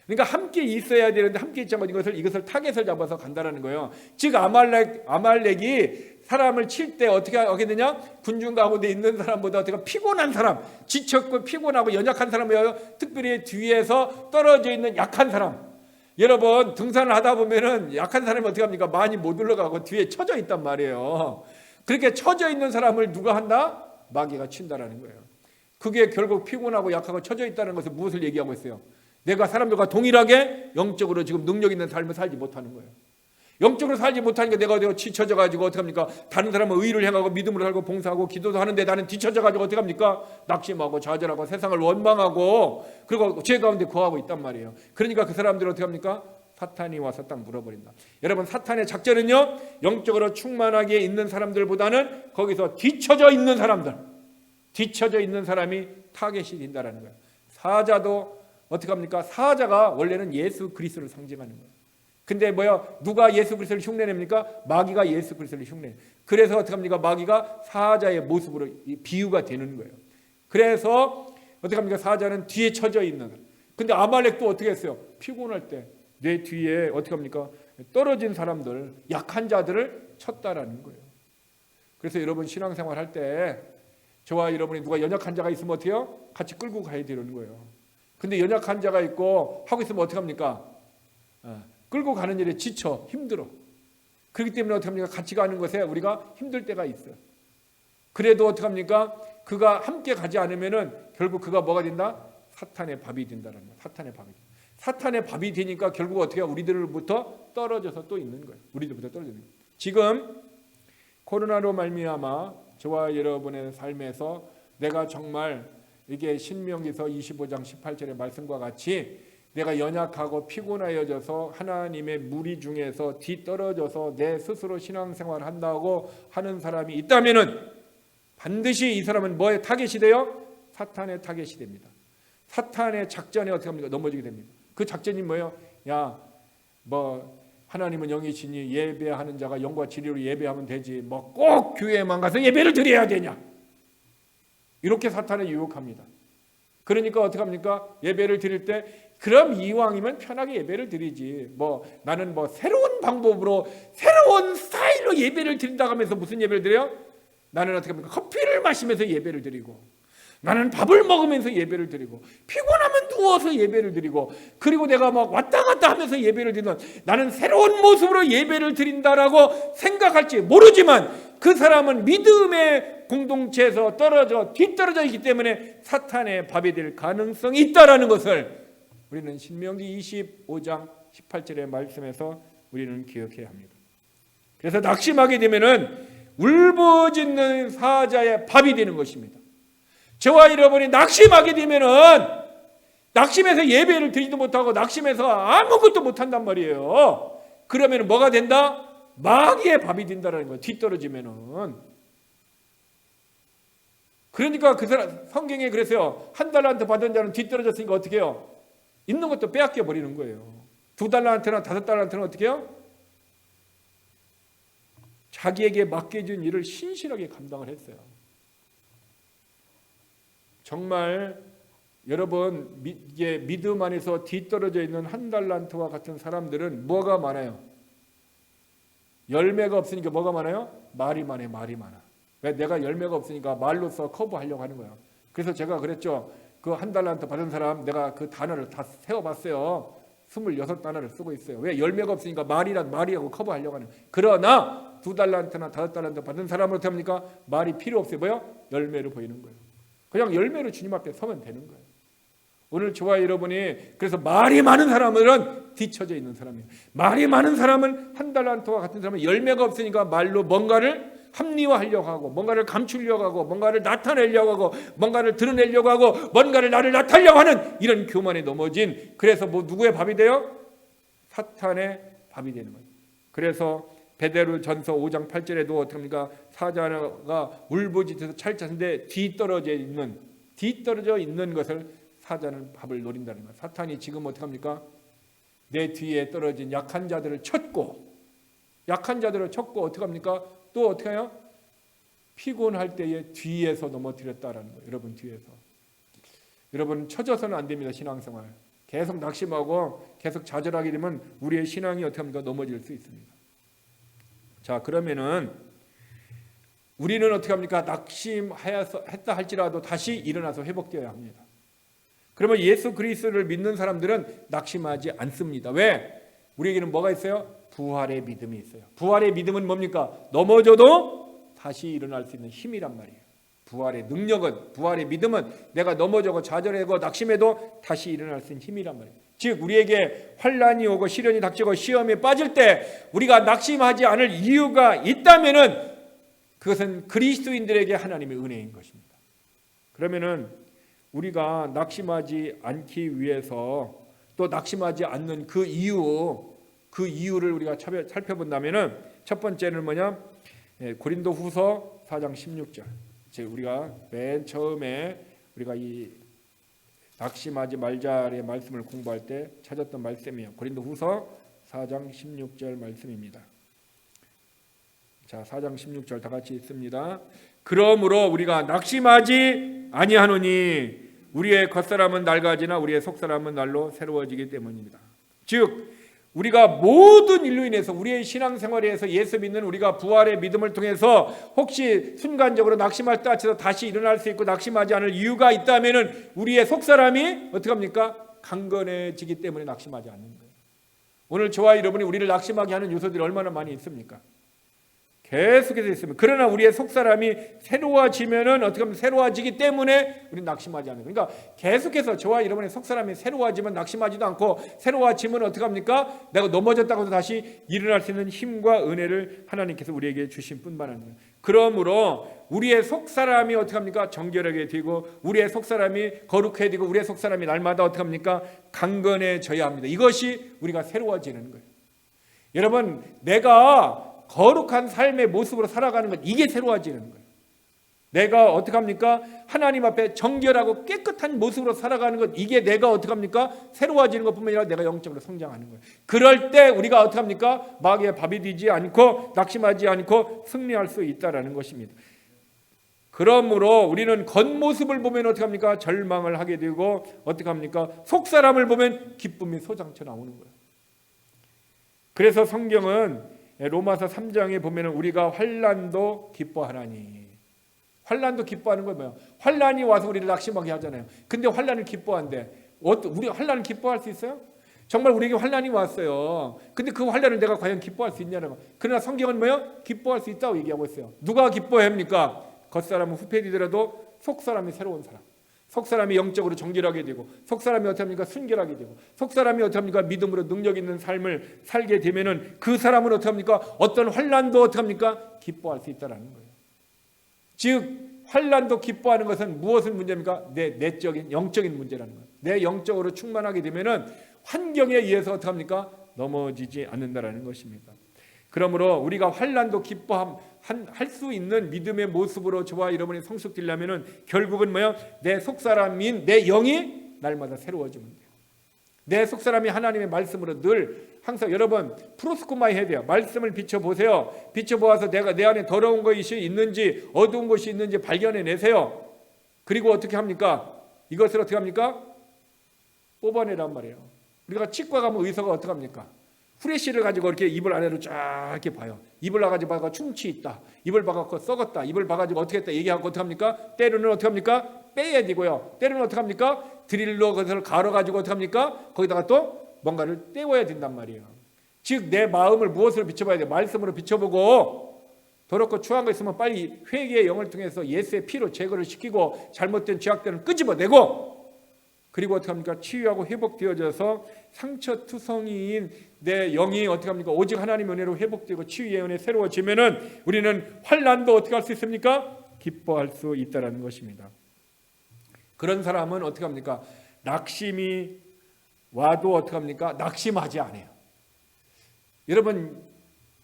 그러니까 함께 있어야 되는데 함께 있지 않고 이것을 타겟을 잡아서 간다라는 거예요. 즉 아말렉이 사람을 칠 때 어떻게 하게 되냐? 군중 가운데 있는 사람보다 어떻게 피곤한 사람, 지쳤고 피곤하고 연약한 사람이에요. 특별히 뒤에서 떨어져 있는 약한 사람. 여러분 등산을 하다 보면은 약한 사람이 어떻게 합니까? 많이 못 올라가고 뒤에 처져 있단 말이에요. 그렇게 처져 있는 사람을 누가 한다? 마귀가 친다라는 거예요. 그게 결국 피곤하고 약하고 처져 있다는 것을 무엇을 얘기하고 있어요? 내가 사람들과 동일하게 영적으로 지금 능력 있는 삶을 살지 못하는 거예요. 영적으로 살지 못하니까 내가 지쳐져 가지고 어떻게 합니까? 다른 사람은 의를 행하고 믿음으로 살고 봉사하고 기도도 하는데 나는 뒤쳐져 가지고 어떻게 합니까? 낙심하고 좌절하고 세상을 원망하고 그리고 죄 가운데 거하고 있단 말이에요. 그러니까 그 사람들은 어떻게 합니까? 사탄이 와서 딱 물어버린다. 여러분 사탄의 작전은요, 영적으로 충만하게 있는 사람들보다는 거기서 뒤쳐져 있는 사람이 타겟이 된다라는 거예요. 사자도 어떻게 합니까? 사자가 원래는 예수 그리스도를 상징하는 거예요. 근데 누가 예수 그리스도를 흉내냅니까? 마귀가 예수 그리스도를 흉내. 그래서 어떻게 합니까? 마귀가 사자의 모습으로 비유가 되는 거예요. 그래서 어떻게 합니까? 사자는 뒤에 처져 있는. 근데 아말렉도 어떻게 했어요? 피곤할 때 내 뒤에 어떻게 합니까? 떨어진 사람들, 약한 자들을 쳤다라는 거예요. 그래서 여러분 신앙생활 할 때 저와 여러분이 누가 연약한 자가 있으면 어떻게 해요? 같이 끌고 가야 되는 거예요. 근데 연약한 자가 있고 하고 있으면 어떻게 합니까? 끌고 가는 일에 지쳐 힘들어. 그렇기 때문에 어떻게 합니까? 같이 가는 것에 우리가 힘들 때가 있어요. 그래도 어떻게 합니까? 그가 함께 가지 않으면은 결국 그가 뭐가 된다? 사탄의 밥이 된다는 거예요. 사탄의 밥이 되니까 결국 어떻게 우리들부터 떨어져서 또 있는 거예요. 우리들부터 떨어지는 거예요. 지금 코로나로 말미암아 저와 여러분의 삶에서 내가 정말 이게 신명기서 25장 18절의 말씀과 같이 내가 연약하고 피곤하여져서 하나님의 무리 중에서 뒤떨어져서 내 스스로 신앙생활을 한다고 하는 사람이 있다면은 반드시 이 사람은 뭐의 타겟이 돼요? 사탄의 타겟이 됩니다. 사탄의 작전에 어떻게 합니까? 넘어지게 됩니다. 그 작전이 뭐예요? 하나님은 영이시니 예배하는 자가 영과 진리로 예배하면 되지. 꼭 교회에만 가서 예배를 드려야 되냐? 이렇게 사탄을 유혹합니다. 그러니까 어떻게 합니까? 예배를 드릴 때 그럼 이왕이면 편하게 예배를 드리지. 나는 새로운 방법으로 새로운 스타일로 예배를 드린다고 하면서 무슨 예배를 드려요? 나는 어떻게 합니까? 커피를 마시면서 예배를 드리고 나는 밥을 먹으면서 예배를 드리고 피곤하면 누워서 예배를 드리고 그리고 내가 왔다 갔다 하면서 예배를 드리는 나는 새로운 모습으로 예배를 드린다라고 생각할지 모르지만 그 사람은 믿음의 공동체에서 뒤떨어져 있기 때문에 사탄의 밥이 될 가능성이 있다라는 것을 우리는 신명기 25장 18절의 말씀에서 우리는 기억해야 합니다. 그래서 낙심하게 되면은 울부짖는 사자의 밥이 되는 것입니다. 저와 여러분이 낙심하게 되면은 낙심해서 예배를 드리지도 못하고 낙심해서 아무것도 못한단 말이에요. 그러면 뭐가 된다? 마귀의 밥이 된다는 거예요. 뒤떨어지면은. 그러니까 그 사람 성경에 그랬어요. 1달란트 받은 자는 뒤떨어졌으니까 어떻게 해요? 있는 것도 빼앗겨 버리는 거예요. 2달란트나 5달란트는 어떻게 해요? 자기에게 맡겨진 일을 신실하게 감당을 했어요. 정말 여러분 이게 믿음 안에서 뒤떨어져 있는 1달란트와 같은 사람들은 뭐가 많아요? 열매가 없으니까 뭐가 많아요? 말이 많아. 왜? 내가 열매가 없으니까 말로써 커버하려고 하는 거예요. 그래서 제가 그랬죠. 그 1달란트 받은 사람 내가 그 단어를 다 세어봤어요. 26단어를 쓰고 있어요. 왜? 열매가 없으니까 말이라고 커버하려고 하는 거예요. 그러나 2달란트나 5달란트 받은 사람은 어떻게 합니까? 말이 필요 없어요. 뭐요? 열매를 보이는 거예요. 그냥 열매로 주님 앞에 서면 되는 거예요. 오늘 저와 여러분이 그래서 말이 많은 사람은 뒤처져 있는 사람이에요. 말이 많은 사람은 1달란트와 같은 사람은 열매가 없으니까 말로 뭔가를 합리화하려고 하고 뭔가를 감추려고 하고 뭔가를 나타내려고 하고 뭔가를 드러내려고 하고 뭔가를 나를 나타내려고 하는 이런 교만에 넘어진 그래서 누구의 밥이 돼요? 사탄의 밥이 되는 거예요. 그래서 베드로전서 5장 8절에도 어떻게 합니까? 사자가 울부짖어서 찰차는데 뒤떨어져 있는 것을 사자는 밥을 노린다는 거예요. 사탄이 지금 어떻게 합니까? 내 뒤에 떨어진 약한 자들을 쳤고 어떻게 합니까? 또 어떻게 해요? 피곤할 때에 뒤에서 넘어뜨렸다라는 거예요. 여러분 뒤에서. 여러분 처져서는 안 됩니다. 신앙생활. 계속 낙심하고 계속 좌절하게 되면 우리의 신앙이 어떻게 합니까? 넘어질 수 있습니다. 자, 그러면은 우리는 어떻게 합니까? 낙심했다 할지라도 다시 일어나서 회복되어야 합니다. 그러면 예수 그리스도를 믿는 사람들은 낙심하지 않습니다. 왜? 우리에게는 뭐가 있어요? 부활의 믿음이 있어요. 부활의 믿음은 뭡니까? 넘어져도 다시 일어날 수 있는 힘이란 말이에요. 부활의 능력은, 부활의 믿음은 내가 넘어져고 좌절하고 낙심해도 다시 일어날 수 있는 힘이란 말이에요. 즉 우리에게 환난이 오고 시련이 닥치고 시험에 빠질 때 우리가 낙심하지 않을 이유가 있다면은 그것은 그리스도인들에게 하나님의 은혜인 것입니다. 그러면은 우리가 낙심하지 않기 위해서 또 낙심하지 않는 그 이유를 우리가 살펴본다면은 첫 번째는 뭐냐? 고린도후서 4장 16절. 우리가 맨 처음에 우리가 이 낙심하지 말자의 말씀을 공부할 때 찾았던 말씀이에요. 고린도후서 4장 16절 말씀입니다. 자, 4장 16절 다 같이 읽습니다. 그러므로 우리가 낙심하지 아니하노니 우리의 겉사람은 낡아지나 우리의 속사람은 날로 새로워지기 때문입니다. 즉 우리가 모든 일로 인해서 우리의 신앙생활에서 예수 믿는 우리가 부활의 믿음을 통해서 혹시 순간적으로 낙심할 때 같아서 다시 일어날 수 있고 낙심하지 않을 이유가 있다면은 우리의 속사람이 어떻게 합니까? 강건해지기 때문에 낙심하지 않는 거예요. 오늘 저와 여러분이 우리를 낙심하게 하는 요소들이 얼마나 많이 있습니까? 계속해서 있습니다. 그러나 우리의 속사람이 새로워지면은 어떻게 하면 새로워지기 때문에 우리는 낙심하지 않는 거예요. 그러니까 계속해서 저와 여러분의 속사람이 새로워지면 낙심하지도 않고 새로워지면 어떻게 합니까? 내가 넘어졌다고 해도 다시 일어날 수 있는 힘과 은혜를 하나님께서 우리에게 주신 뿐만 아니라 그러므로 우리의 속사람이 어떻게 합니까? 정결하게 되고 우리의 속사람이 거룩해야 되고 우리의 속사람이 날마다 어떻게 합니까? 강건해져야 합니다. 이것이 우리가 새로워지는 거예요. 여러분 내가 거룩한 삶의 모습으로 살아가는 것 이게 새로워지는 거예요. 내가 어떻게 합니까? 하나님 앞에 정결하고 깨끗한 모습으로 살아가는 것 이게 내가 어떻게 합니까? 새로워지는 것뿐만 아니라 내가 영적으로 성장하는 거예요. 그럴 때 우리가 어떻게 합니까? 마귀의 밥이 되지 않고 낙심하지 않고 승리할 수 있다라는 것입니다. 그러므로 우리는 겉모습을 보면 어떻게 합니까? 절망을 하게 되고 어떻게 합니까? 속사람을 보면 기쁨이 솟아쳐 나오는 거예요. 그래서 성경은 로마서 3장에 보면 우리가 환난도 기뻐하나니 환난도 기뻐하는 건 뭐예요? 환난이 와서 우리를 낙심하게 하잖아요. 근데 환난을 기뻐한대. 우리 환난을 기뻐할 수 있어요? 정말 우리에게 환난이 왔어요. 근데 그 환난을 내가 과연 기뻐할 수 있냐는 거. 그러나 성경은 뭐예요? 기뻐할 수 있다고 얘기하고 있어요. 누가 기뻐합니까? 겉사람은 후패되더라도 속사람이 새로운 사람. 속사람이 영적으로 정결하게 되고 속사람이 어떻게 합니까? 순결하게 되고 속사람이 어떻게 합니까? 믿음으로 능력 있는 삶을 살게 되면은 그 사람은 어떻게 합니까? 어떤 환난도 어떻게 합니까? 기뻐할 수 있다라는 거예요. 즉 환난도 기뻐하는 것은 무엇의 문제입니까? 내 내적인 영적인 문제라는 거예요. 내 영적으로 충만하게 되면은 환경에 의해서 어떻게 합니까? 넘어지지 않는다라는 것입니다. 그러므로 우리가 환난도 기뻐할 수 있는 믿음의 모습으로 저와 여러분이 성숙되려면은 결국은 뭐야? 내 속사람인 내 영이 날마다 새로워지면 돼요. 내 속사람이 하나님의 말씀으로 늘 항상 여러분 프로스코마이 해야 돼요. 말씀을 비춰보세요. 비춰보아서 내가 내 안에 더러운 것이 있는지 어두운 것이 있는지 발견해내세요. 그리고 어떻게 합니까? 이것을 어떻게 합니까? 뽑아내란 말이에요. 우리가 치과 가면 의사가 어떻게 합니까? 후레쉬를 가지고 이렇게 입을 아래로 쫙 이렇게 봐요. 입을 나가지고 봐가 충치 있다. 입을 봐갖고 썩었다. 입을 봐가지고 어떻게 했다 얘기하고 어떻게 합니까? 때로는 어떻게 합니까? 빼야 되고요. 때로는 어떻게 합니까? 드릴로 그것을 갈아가지고 어떻게 합니까? 거기다가 또 뭔가를 떼워야 된단 말이에요. 즉 내 마음을 무엇으로 비춰봐야 돼요? 말씀으로 비춰보고 더럽고 추한 거 있으면 빨리 회개의 영을 통해서 예수의 피로 제거를 시키고 잘못된 죄악들을 끄집어내고 그리고 어떻게 합니까? 치유하고 회복되어져서 상처투성이인 내 영이 어떻게 합니까? 오직 하나님의 은혜로 회복되고 치유의 은혜 새로워지면은 우리는 환난도 어떻게 할 수 있습니까? 기뻐할 수 있다라는 것입니다. 그런 사람은 어떻게 합니까? 낙심이 와도 어떻게 합니까? 낙심하지 않아요.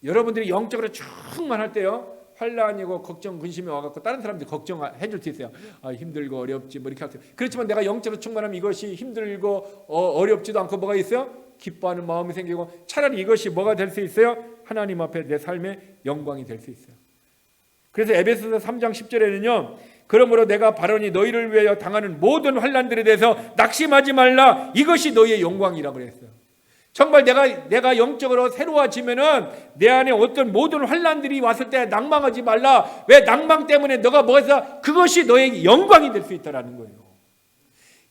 여러분들이 영적으로 충만할 때요. 환난이고 걱정, 근심이 와갖고 다른 사람들이 걱정해 줄 수 있어요. 힘들고 어렵지 뭐 이렇게 하세요. 그렇지만 내가 영적으로 충만하면 이것이 힘들고 어렵지도 않고 뭐가 있어요? 기뻐하는 마음이 생기고 차라리 이것이 뭐가 될 수 있어요? 하나님 앞에 내 삶의 영광이 될 수 있어요. 그래서 에베소서 3장 10절에는요. 그러므로 내가 바로니 너희를 위하여 당하는 모든 환난들에 대해서 낙심하지 말라. 이것이 너희의 영광이라고 그랬어요. 정말 내가 영적으로 새로워지면은 내 안에 어떤 모든 환난들이 왔을 때 낭망하지 말라. 왜? 낭망 때문에 너가 뭐해서 그것이 너의 영광이 될 수 있다라는 거예요.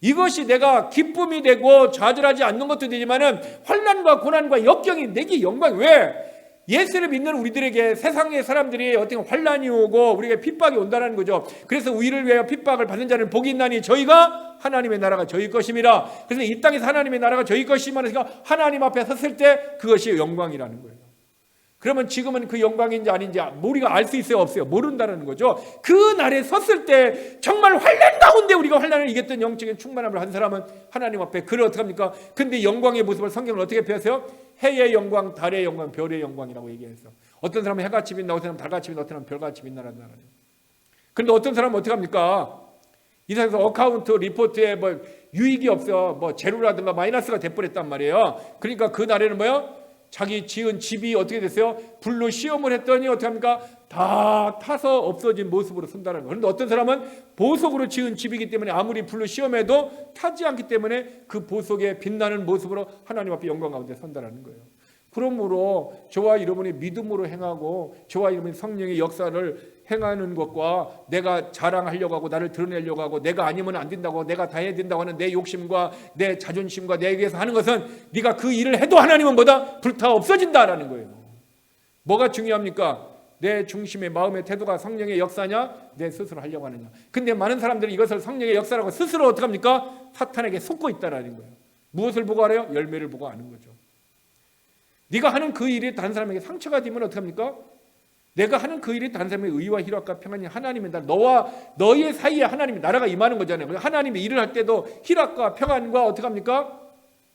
이것이 내가 기쁨이 되고 좌절하지 않는 것도 되지만은 환난과 고난과 역경이 내게 영광이. 왜? 예수를 믿는 우리들에게 세상의 사람들이 어떤 환난이 오고 우리에게 핍박이 온다는 거죠. 그래서 우리를 위하여 핍박을 받는 자는 복이 있나니 저희가 하나님의 나라가 저희 것임이라. 그래서 이 땅에서 하나님의 나라가 저희 것임이라 하나님 앞에 섰을 때 그것이 영광이라는 거예요. 그러면 지금은 그 영광인지 아닌지 우리가 알 수 있어요, 없어요? 모른다는 거죠. 그 날에 섰을 때 정말 환난 가운데 우리가 환난을 이겼던 영적인 충만함을 한 사람은 하나님 앞에 그를 어떻게 합니까? 근데 영광의 모습을 성경은 어떻게 표현해요? 해의 영광, 달의 영광, 별의 영광이라고 얘기했어. 어떤 사람은 해같이 빛나, 어떤 사람은 달같이 빛나, 어떤 사람은 별같이 빛나라는 거예요. 그런데 어떤 사람은 어떻게 합니까? 이 세상에서 어카운트 리포트에 뭐 유익이 없어, 뭐 제로라든가 마이너스가 돼버렸단 말이에요. 그러니까 그 날에는 뭐요? 자기 지은 집이 어떻게 됐어요? 불로 시험을 했더니 어떻게 합니까? 다 타서 없어진 모습으로 선다는 거예요. 그런데 어떤 사람은 보석으로 지은 집이기 때문에 아무리 불로 시험해도 타지 않기 때문에 그 보석에 빛나는 모습으로 하나님 앞에 영광 가운데 선다는 거예요. 그러므로 저와 여러분이 믿음으로 행하고 저와 여러분이 성령의 역사를 행하는 것과 내가 자랑하려고 하고 나를 드러내려고 하고 내가 아니면 안 된다고 내가 다 해야 된다고 하는 내 욕심과 내 자존심과 내 위해서 하는 것은 네가 그 일을 해도 하나님은 뭐다? 불타 없어진다라는 거예요. 뭐가 중요합니까? 내 중심의 마음의 태도가 성령의 역사냐? 내 스스로 하려고 하느냐? 근데 많은 사람들이 이것을 성령의 역사라고 스스로 어떻게 합니까? 사탄에게 속고 있다라는 거예요. 무엇을 보고 알아요? 열매를 보고 아는 거죠. 네가 하는 그 일이 다른 사람에게 상처가 되면 어떻게 합니까? 내가 하는 그 일이 다른 사람의 의와 희락과 평안이 하나님의 나라, 너와 너의 사이에 하나님의 나라가 임하는 거잖아요. 하나님의 일을 할 때도 희락과 평안과 어떻게 합니까?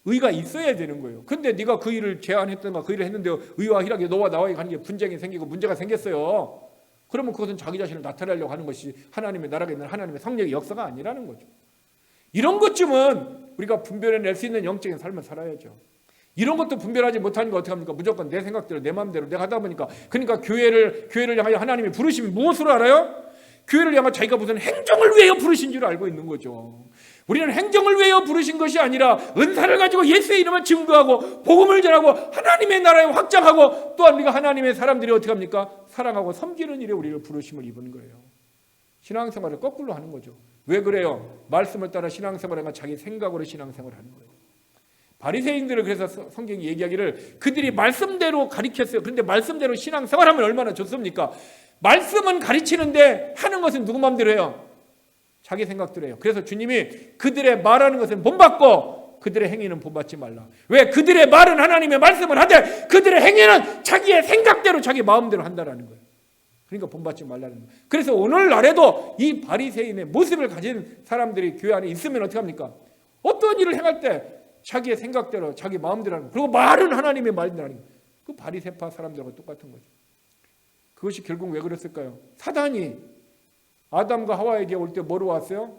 의가 있어야 되는 거예요. 근데 네가 그 일을 제안했던가 그 일을 했는데 의와 희락이 너와 나와의 관계에 분쟁이 생기고 문제가 생겼어요. 그러면 그것은 자기 자신을 나타내려고 하는 것이 하나님의 나라가 있는 하나님의 성령의 역사가 아니라는 거죠. 이런 것쯤은 우리가 분별해낼 수 있는 영적인 삶을 살아야죠. 이런 것도 분별하지 못하니까 어떻게 합니까? 무조건 내 생각대로 내 마음대로 내가 하다 보니까 그러니까 교회를 향하여 하나님이 부르심이 무엇으로 알아요? 교회를 향하여 자기가 무슨 행정을 위하여 부르신 줄 알고 있는 거죠. 우리는 행정을 위하여 부르신 것이 아니라 은사를 가지고 예수의 이름을 증거하고 복음을 전하고 하나님의 나라에 확장하고 또한 우리가 하나님의 사람들이 어떻게 합니까? 사랑하고 섬기는 일에 우리를 부르심을 입은 거예요. 신앙생활을 거꾸로 하는 거죠. 왜 그래요? 말씀을 따라 신앙생활하면 자기 생각으로 신앙생활을 하는 거예요. 바리새인들을 그래서 성경이 얘기하기를 그들이 말씀대로 가르쳤어요. 그런데 말씀대로 신앙생활하면 얼마나 좋습니까? 말씀은 가르치는데 하는 것은 누구 마음대로 해요? 자기 생각대로 해요. 그래서 주님이 그들의 말하는 것은 본받고 그들의 행위는 본받지 말라. 왜? 그들의 말은 하나님의 말씀을 하되 그들의 행위는 자기의 생각대로 자기 마음대로 한다라는 거예요. 그러니까 본받지 말라는 거예요. 그래서 오늘날에도 이 바리새인의 모습을 가진 사람들이 교회 안에 있으면 어떻게 합니까? 어떤 일을 행할 때 자기의 생각대로 자기 마음대로 하는 거예요. 그리고 말은 하나님의 말대로 하는 거예요. 그 바리새파 사람들하고 똑같은 거죠. 그것이 결국 왜 그랬을까요? 사단이 아담과 하와에게 올 때 뭐로 왔어요?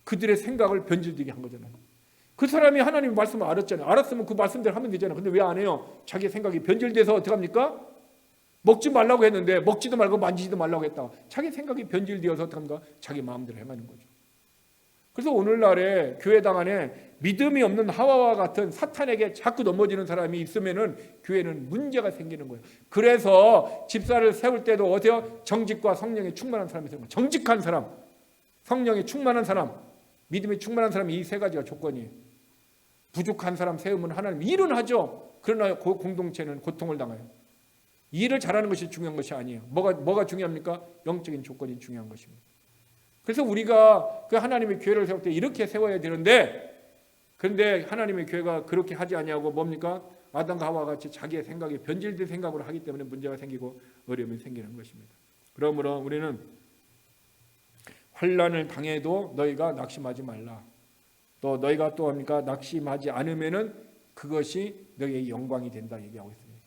그들의 생각을 변질되게 한 거잖아요. 그 사람이 하나님의 말씀을 알았잖아요. 알았으면 그 말씀대로 하면 되잖아요. 근데 왜 안 해요? 자기 생각이 변질돼서 어떻게 합니까? 먹지 말라고 했는데 먹지도 말고 만지지도 말라고 했다. 자기 생각이 변질되어서 어떻게 합니까? 자기 마음대로 행하는 거죠. 그래서 오늘날에 교회당 안에 믿음이 없는 하와와 같은 사탄에게 자꾸 넘어지는 사람이 있으면은 교회는 문제가 생기는 거예요. 그래서 집사를 세울 때도 어때요? 정직과 성령에 충만한 사람이 세우는 거예요. 정직한 사람, 성령에 충만한 사람, 믿음에 충만한 사람이 이 세 가지가 조건이에요. 부족한 사람 세우면 하나님 일은 하죠. 그러나 공동체는 고통을 당해요. 일을 잘하는 것이 중요한 것이 아니에요. 뭐가 중요합니까? 영적인 조건이 중요한 것입니다. 그래서 우리가 그 하나님의 교회를 세울 때 이렇게 세워야 되는데 그런데 하나님의 교회가 그렇게 하지 아니하고 뭡니까? 아담과 하와와 같이 자기의 생각이 변질된 생각으로 하기 때문에 문제가 생기고 어려움이 생기는 것입니다. 그러므로 우리는 환난을 당해도 너희가 낙심하지 말라. 또 너희가 또 합니까? 낙심하지 않으면은 그것이 너희의 영광이 된다 얘기하고 있습니다.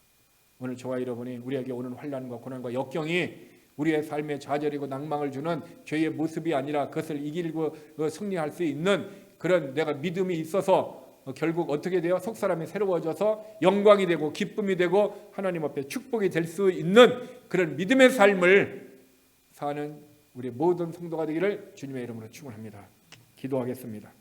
오늘 저와 여러분이 우리에게 오는 환난과 고난과 역경이 우리의 삶에 좌절이고 낭망을 주는 죄의 모습이 아니라 그것을 이기고 승리할 수 있는 그런 내가 믿음이 있어서 결국 어떻게 돼요? 속사람이 새로워져서 영광이 되고 기쁨이 되고 하나님 앞에 축복이 될 수 있는 그런 믿음의 삶을 사는 우리 모든 성도가 되기를 주님의 이름으로 축원합니다. 기도하겠습니다.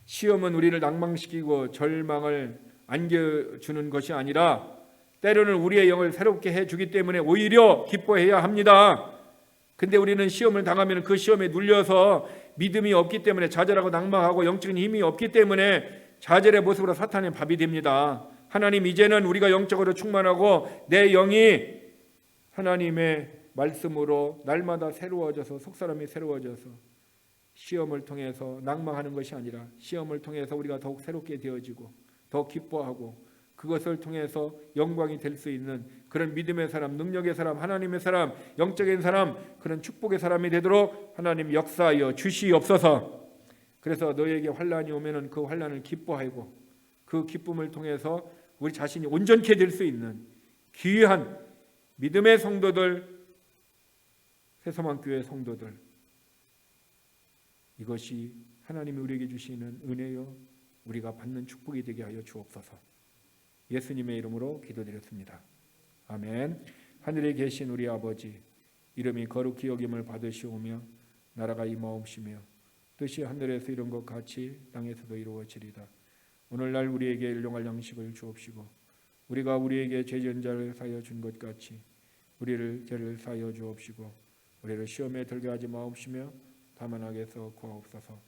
시험은 우리를 낭망시키고 절망을 안겨주는 것이 아니라 때로는 우리의 영을 새롭게 해주기 때문에 오히려 기뻐해야 합니다. 근데 우리는 시험을 당하면 그 시험에 눌려서 믿음이 없기 때문에 좌절하고 낭망하고 영적인 힘이 없기 때문에 좌절의 모습으로 사탄의 밥이 됩니다. 하나님, 이제는 우리가 영적으로 충만하고 내 영이 하나님의 말씀으로 날마다 새로워져서 속사람이 새로워져서 시험을 통해서 낭망하는 것이 아니라 시험을 통해서 우리가 더욱 새롭게 되어지고 더 기뻐하고 그것을 통해서 영광이 될 수 있는 그런 믿음의 사람, 능력의 사람, 하나님의 사람, 영적인 사람, 그런 축복의 사람이 되도록 하나님 역사하여 주시옵소서. 그래서 너에게 환난이 오면은 그 환난을 기뻐하고 그 기쁨을 통해서 우리 자신이 온전케 될 수 있는 귀한 믿음의 성도들, 새소망교회 성도들, 이것이 하나님이 우리에게 주시는 은혜요 우리가 받는 축복이 되게 하여 주옵소서. 예수님의 이름으로 기도드렸습니다. 아멘. 하늘에 계신 우리 아버지, 이름이 거룩히 여김을 받으시오며 나라가 임하옵시며 뜻이 하늘에서 이룬 것 같이 땅에서도 이루어지리다. 오늘날 우리에게 일용할 양식을 주옵시고 우리가 우리에게 죄지은 자를 사하여 준 것 같이 우리를 죄를 사하여 주옵시고 우리를 시험에 들게 하지 마옵시며 다만 악에서 구하옵소서.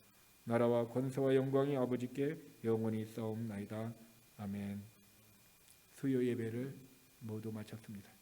나라와 권세와 영광이 아버지께 영원히 있사옵나이다. 아멘. 수요 예배를 모두 마쳤습니다.